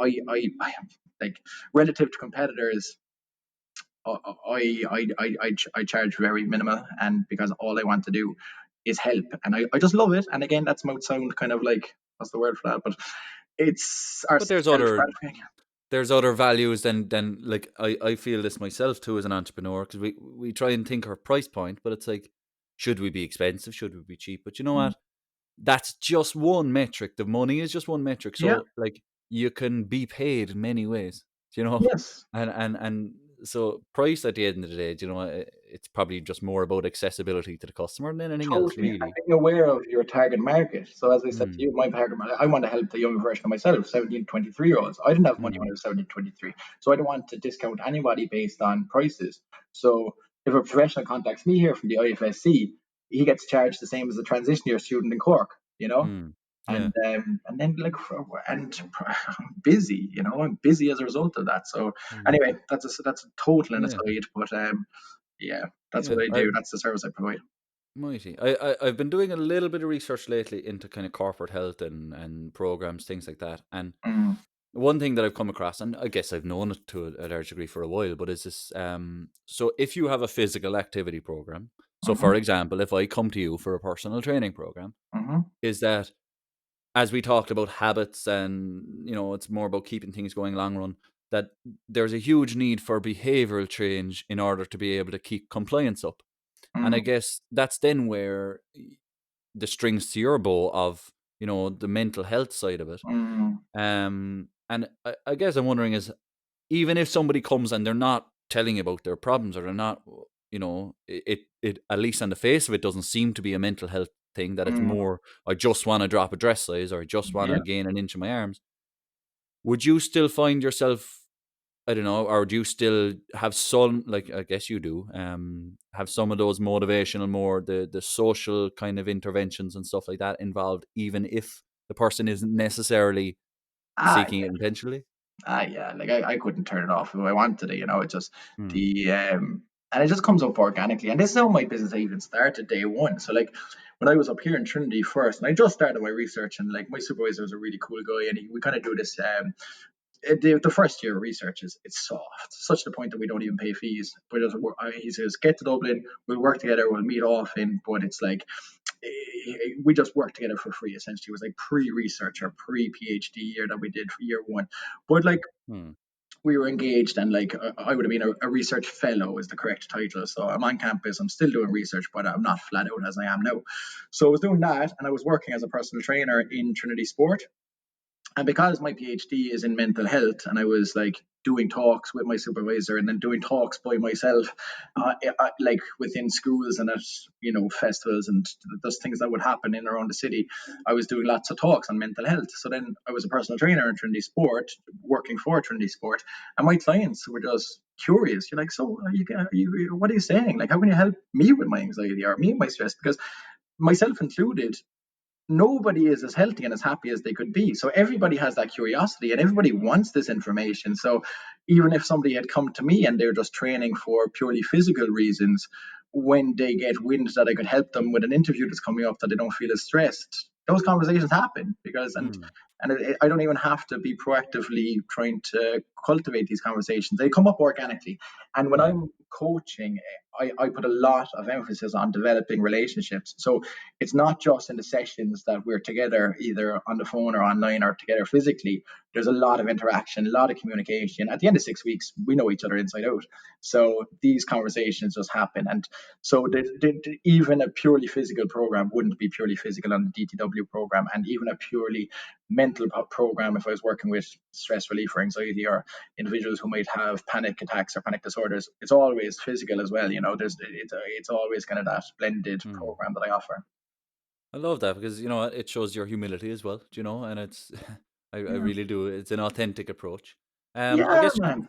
like, relative to competitors, I charge very minimal, and because all I want to do is help, and I just love it. And again, that's might sound kind of like, what's the word for that, but it's our But there's self other gratifying. values than like, I feel this myself too as an entrepreneur, because we try and think our price point, but it's like, should we be expensive? Should we be cheap? But you know Mm. what? That's just one metric. The money is just one metric. Yeah. So, like, you can be paid in many ways, you know, Yes. and so price at the end of the day, it's probably just more about accessibility to the customer than anything else, Totally. And really. being aware of your target market. So, as I said to Mm, you, my target market, I want to help the younger version of myself, 17 to 23-year-olds. I didn't have money when mm, I was 17 to 23. So I don't want to discount anybody based on prices. So if a professional contacts me here from the IFSC, he gets charged the same as a transition year student in Cork, you know? mm, yeah, And then, like, and I'm busy, I'm busy as a result of that. So mm, anyway, that's a total an yeah, aside, but yeah, that's yeah. what I do. That's the service I provide. Mighty. I've been doing a little bit of research lately into kind of corporate health and programs, things like that. And Mm. one thing that I've come across, and I guess I've known it to a large degree for a while, but is this, so if you have a physical activity program, so Mhm, for example, if I come to you for a personal training program, mhm, is that, as we talked about habits, and it's more about keeping things going long run, that there's a huge need for behavioral change in order to be able to keep compliance up. And I mm, guess that's then where the strings to your bow of, the mental health side of it. mm, And I guess I'm wondering is, even if somebody comes and they're not telling you about their problems, or they're not, it at least on the face of it doesn't seem to be a mental health thing, that it's mm. more, I just want to drop a dress size, or I just want Yeah. to gain an inch in my arms. Would you still find yourself, I don't know, or do you still have some, like, I guess you do, have some of those motivational, more the social kind of interventions and stuff like that involved, even if the person isn't necessarily Ah, seeking it intentionally? yeah. Like, I couldn't turn it off if I wanted to. It just Hmm. the and it just comes up organically. And this is how my business even started day one. So, like, when I was up here in Trinity first, and I just started my research, and like, my supervisor was a really cool guy, and we kind of do this. The first year of research is it's soft, such the point that we don't even pay fees. But he says, get to Dublin, we'll work together, we'll meet often. But it's like, we just worked together for free. Essentially, it was like pre-research or pre-PhD year that we did for year one. But like, Hmm. we were engaged, and like I would have been a research fellow is the correct title. So I'm on campus, I'm still doing research, but I'm not flat out as I am now. So I was doing that, and I was working as a personal trainer in Trinity Sport. And because my PhD is in mental health, and I was like doing talks with my supervisor and then doing talks by myself, like within schools and at festivals and those things that would happen in around the city, I was doing lots of talks on mental health. So then I was a personal trainer in Trinity Sport, working for Trinity Sport, and my clients were just curious. You're like, so what are you saying? Like, how can you help me with my anxiety or me with my stress? Because myself included, nobody is as healthy and as happy as they could be. So everybody has that curiosity and everybody wants this information. So even if somebody had come to me and they're just training for purely physical reasons, when they get wind that I could help them with an interview that's coming up that they don't feel as stressed, those conversations happen. I don't even have to be proactively trying to cultivate these conversations. They come up organically. And when Yeah. I'm coaching, I put a lot of emphasis on developing relationships. So it's not just in the sessions that we're together, either on the phone or online or together physically. There's a lot of interaction, a lot of communication. At the end of 6 weeks, we know each other inside out. So these conversations just happen. And so even a purely physical program wouldn't be purely physical on the DTW program. And even a purely mental program, if I was working with stress relief or anxiety or individuals who might have panic attacks or panic disorders, it's always physical as well. It's always kind of that blended program that I offer. I love that because it shows your humility as well. And it's I Yeah, really do. It's an authentic approach. I yeah, guess man.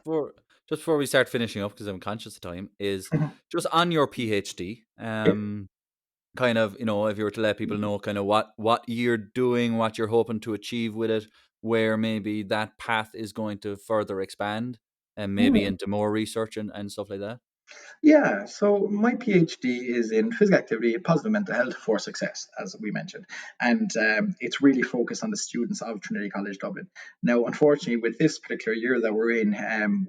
just before we start finishing up, because I'm conscious of time, is just on your PhD. Kind of, if you were to let people know kind of what you're doing, what you're hoping to achieve with it, where maybe that path is going to further expand and maybe Yeah. into more research and stuff like that. Yeah, so my PhD is in physical activity and positive mental health for success, as we mentioned. And it's really focused on the students of Trinity College Dublin. Now, unfortunately, with this particular year that we're in,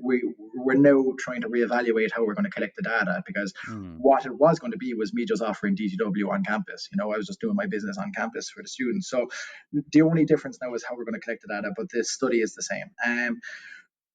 we're now trying to reevaluate how we're going to collect the data, because Mm. what it was going to be was me just offering DTW on campus. I was just doing my business on campus for the students. So the only difference now is how we're going to collect the data, but this study is the same.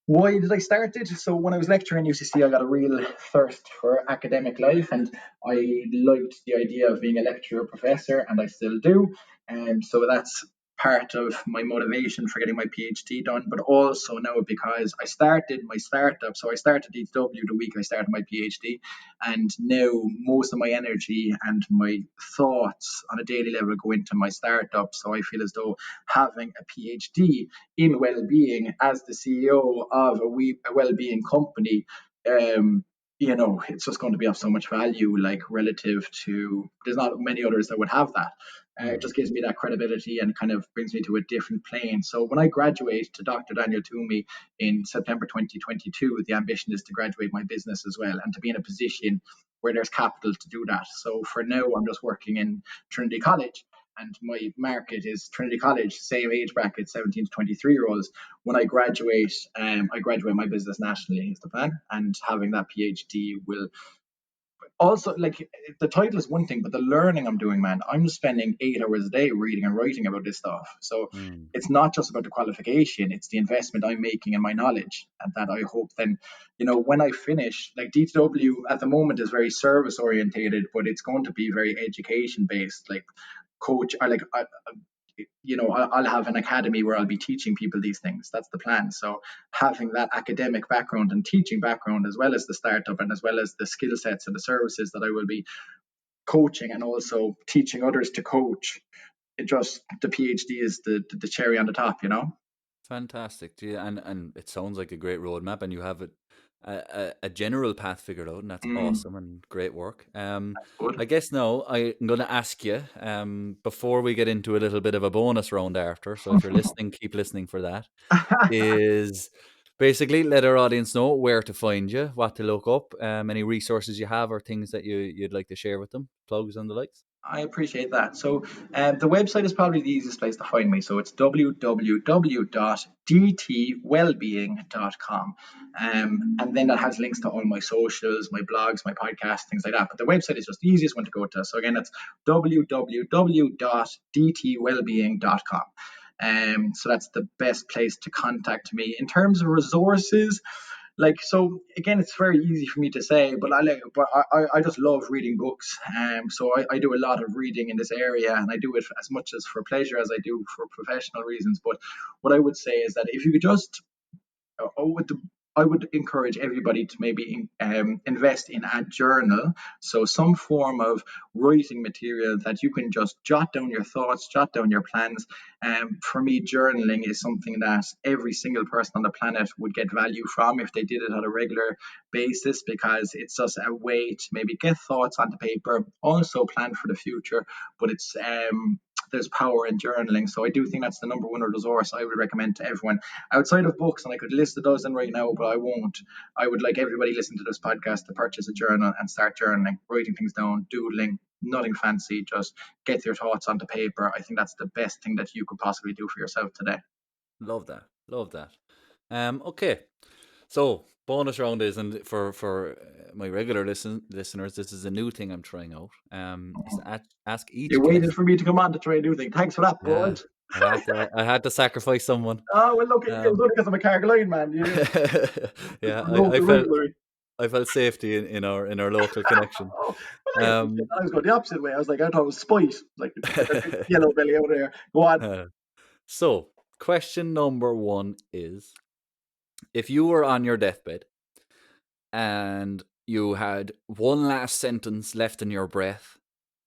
Why did I start it? So when I was lecturing in UCC, I got a real thirst for academic life, and I liked the idea of being a lecturer professor, and I still do. And so that's part of my motivation for getting my PhD done, but also now because I started my startup. So I started DTW the week I started my PhD, and now most of my energy and my thoughts on a daily level go into my startup. So I feel as though having a PhD in well-being as the CEO of a well-being company, it's just going to be of so much value, like relative to, there's not many others that would have that. It Mm. just gives me that credibility and kind of brings me to a different plane. So when I graduate to Dr. Daniel Twomey in September 2022, the ambition is to graduate my business as well and to be in a position where there's capital to do that. So for now, I'm just working in Trinity College, and my market is Trinity College, same age bracket, 17 to 23-year-olds. When I graduate my business nationally is the plan, and having that PhD will also, like, the title is one thing, but the learning I'm doing, man, I'm spending 8 hours a day reading and writing about this stuff. So Mm. it's not just about the qualification, it's the investment I'm making in my knowledge. And that I hope then, when I finish, like DTW at the moment is very service orientated, but it's going to be very education based, like coach, or like I'll have an academy where I'll be teaching people these things. That's the plan. So having that academic background and teaching background, as well as the startup and as well as the skill sets and the services that I will be coaching and also teaching others to coach, the PhD is the cherry on the top. Fantastic. Yeah, and it sounds like a great roadmap, and you have a general path figured out, and that's Mm, awesome and great work. good. I guess now I'm going to ask you, before we get into a little bit of a bonus round after. So if you're listening, keep listening for that. Is basically let our audience know where to find you, what to look up, any resources you have, or things that you'd like to share with them, plugs and the likes. I appreciate that. So the website is probably the easiest place to find me. So it's www.dtwellbeing.com. And then that has links to all my socials, my blogs, my podcasts, things like that. But the website is just the easiest one to go to. So again, that's www.dtwellbeing.com. So that's the best place to contact me. In terms of resources, so again, it's very easy for me to say, but I just love reading books. So I do a lot of reading in this area, and I do it as much as for pleasure as I do for professional reasons. But what I would say is that if you could just I would encourage everybody to maybe invest in a journal, so some form of writing material that you can just jot down your thoughts, jot down your plans. For me, journaling is something that every single person on the planet would get value from if they did it on a regular basis, because it's just a way to maybe get thoughts onto paper, also plan for the future. But there's power in journaling, so I do think that's the number one resource I would recommend to everyone outside of books. And I could list a dozen right now, but I won't. I would like everybody listening to this podcast to purchase a journal and start journaling, writing things down, doodling, nothing fancy, just get your thoughts onto paper. I think that's the best thing that you could possibly do for yourself today. Love that. Love that. Okay. So bonus round is, and for my regular listeners, this is a new thing I'm trying out. Is to ask each You waited guest. for me to come on to try a new thing. Thanks for that, Yeah, bud. I had to sacrifice someone. Oh, well, look, it was Um, only because I'm a Cargoline man. You didn't yeah, know the regular. I felt safety in our local connection. Oh, well, I appreciate Um, that. I was going the opposite way. I was like, I thought it was spite. Like, get that big yellow belly out of there. Go on. so question number one is: if you were on your deathbed and you had one last sentence left in your breath,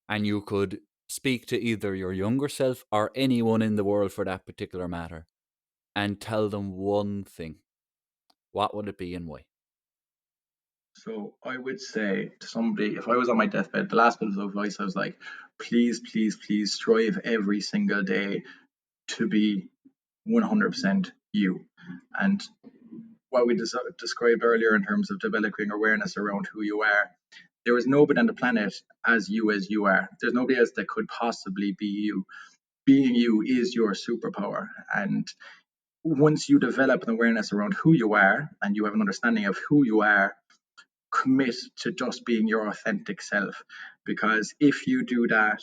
and you could speak to either your younger self or anyone in the world for that particular matter, and tell them one thing, what would it be and why? So I would say to somebody, if I was on my deathbed, the last bit of advice I was like, please, please, please strive every single day to be 100% you. And what we described earlier in terms of developing awareness around who you are, there is nobody on the planet as you are. There's nobody else that could possibly be you. Being you is your superpower. And once you develop an awareness around who you are and you have an understanding of who you are, commit to just being your authentic self. Because if you do that,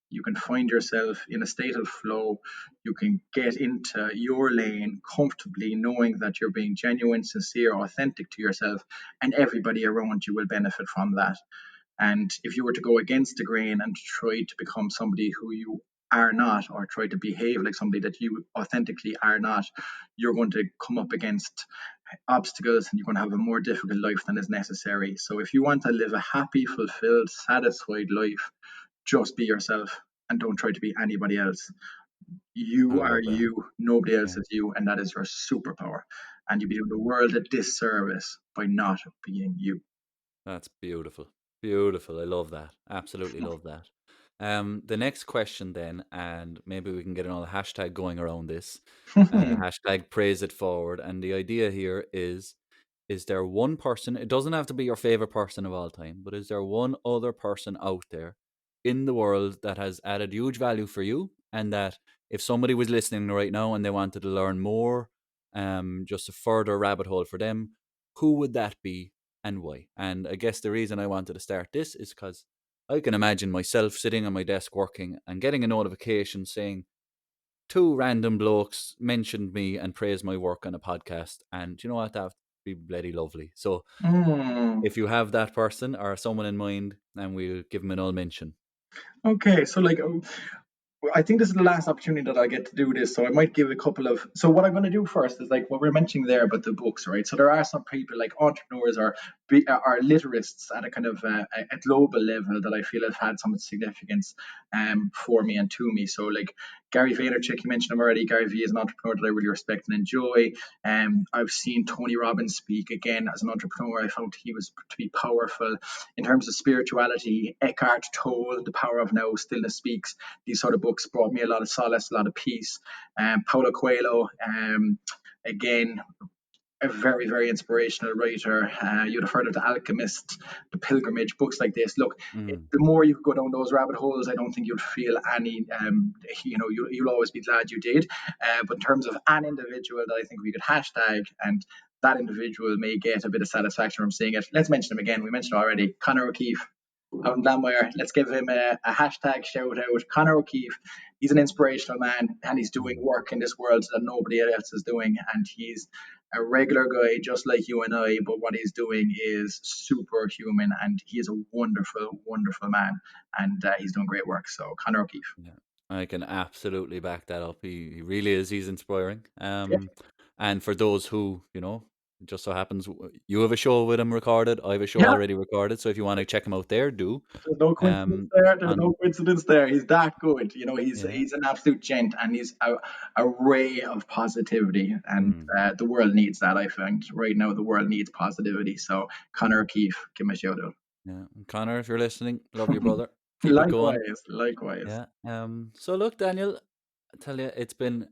you can find yourself in a state of flow. You can get into your lane comfortably, knowing that you're being genuine, sincere, authentic to yourself, and everybody around you will benefit from that. And if you were to go against the grain and try to become somebody who you are not, or try to behave like somebody that you authentically are not, you're going to come up against obstacles and you're going to have a more difficult life than is necessary. So if you want to live a happy, fulfilled, satisfied life, just be yourself and don't try to be anybody else. I You are love that. you, nobody else Yeah, is you, and that is your superpower. And you'd be doing the world a disservice by not being you. that's beautiful. Beautiful. I love that. Absolutely love that. The next question then, and maybe we can get another hashtag going around this. Hashtag praise it forward. And the idea here is there one person, it doesn't have to be your favorite person of all time, but is there one other person out there in the world that has added huge value for you, and that if somebody was listening right now and they wanted to learn more, just a further rabbit hole for them, who would that be and why? And I guess the reason I wanted to start this is because I can imagine myself sitting on my desk working and getting a notification saying two random blokes mentioned me and praised my work on a podcast. And you know what? That would be bloody lovely. So Mm. if you have that person or someone in mind, then we'll give them an all mention. Okay, so I think this is the last opportunity that I get to do this, so I might give a couple of. So what I'm going to do first is like what we're mentioning there about the books, right? So there are some people like entrepreneurs or literasts at a kind of a global level that I feel have had some significance for me and to me. So like Gary Vaynerchuk, you mentioned him already. Gary V is an entrepreneur that I really respect and enjoy. I've seen Tony Robbins speak again as an entrepreneur. I found he was to be powerful in terms of spirituality. Eckhart Tolle, The Power of Now, Stillness Speaks. These sort of books brought me a lot of solace, a lot of peace. Paulo Coelho, again, a very, very inspirational writer. You'd have heard of The Alchemist, The Pilgrimage, books like this. Look, Mm, the more you go down those rabbit holes, I don't think you'd feel any, you'll always be glad you did. But in terms of an individual that I think we could hashtag, and that individual may get a bit of satisfaction from seeing it, let's mention him again. We mentioned already, Conor O'Keefe out in Glanmire. Let's give him a hashtag shout out. Conor O'Keefe he's an inspirational man, and he's doing work in this world that nobody else is doing, and he's a regular guy just like you and I, but what he's doing is superhuman, and he is a wonderful, wonderful man, and he's doing great work. So Conor O'Keefe. Yeah, I can absolutely back that up. He really is. He's inspiring. And for those who, it just so happens you have a show with him recorded. I have a show Yeah, already recorded. So if you want to check him out there, do. there's no coincidence there. There's no On coincidence there. He's that good. He's yeah, he's an absolute gent, and he's a ray of positivity. And mm, the world needs that. I find right now the world needs positivity. So Conor O'Keefe, give him a shout out. yeah. And Connor, if you're listening, love your brother. Keep it going. Likewise, likewise. Yeah. So look, Daniel, I tell you, it's been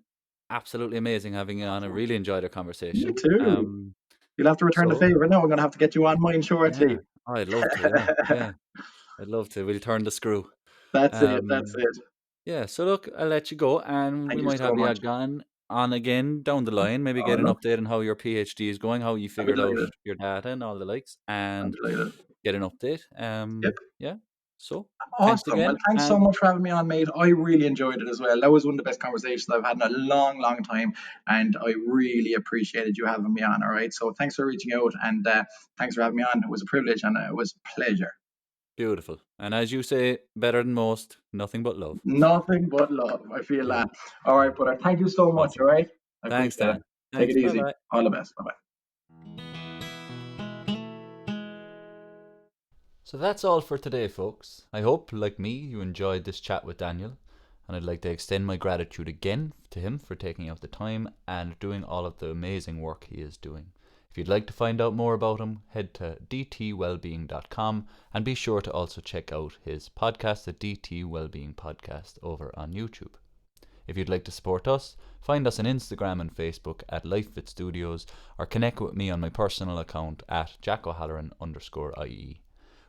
absolutely amazing having you on. I really enjoyed our Me conversation. too. You'll have to return the So favor now. I'm going to have to get you on mine yeah, shortly. I'd love to. Yeah, yeah, I'd love to. We'll turn the screw. That's it. That's Um, it. yeah. So look, I'll let you go, and Thank we you might so have you much. again on again down the line. Maybe Oh, get an look, update on how your PhD is going, how you I'll be figured out delighted. your data and all the likes, I'll be and delighted. get an update. Yep. Yeah. So thanks Awesome. Well, again, thanks so and much for having me on, mate. I really enjoyed it as well. That was one of the best conversations I've had in a long, long time, and I really appreciated you having me on. All right. So thanks for reaching out, and thanks for having me on. It was a privilege and it was a pleasure. beautiful. And as you say, better than most, nothing but love. Nothing but love. I feel Yeah. that. All Yeah. right, brother. Thank you so much. Awesome. All right. I Thanks, appreciate it. Dan. Take Thanks. it Bye easy. bye. All the best. Bye bye. So that's all for today, folks. I hope, like me, you enjoyed this chat with Daniel, and I'd like to extend my gratitude again to him for taking out the time and doing all of the amazing work he is doing. If you'd like to find out more about him, head to DTWellbeing.com and be sure to also check out his podcast, the DT Wellbeing Podcast, over on YouTube. If you'd like to support us, find us on Instagram and Facebook at LifeFit Studios, or connect with me on my personal account at jackohalloran_IE.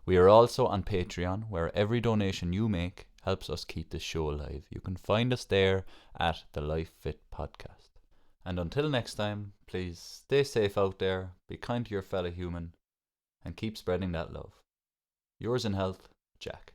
We are also on Patreon, where every donation you make helps us keep this show alive. You can find us there at the Life Fit Podcast. And until next time, please stay safe out there, be kind to your fellow human, and keep spreading that love. Yours in health, Jack.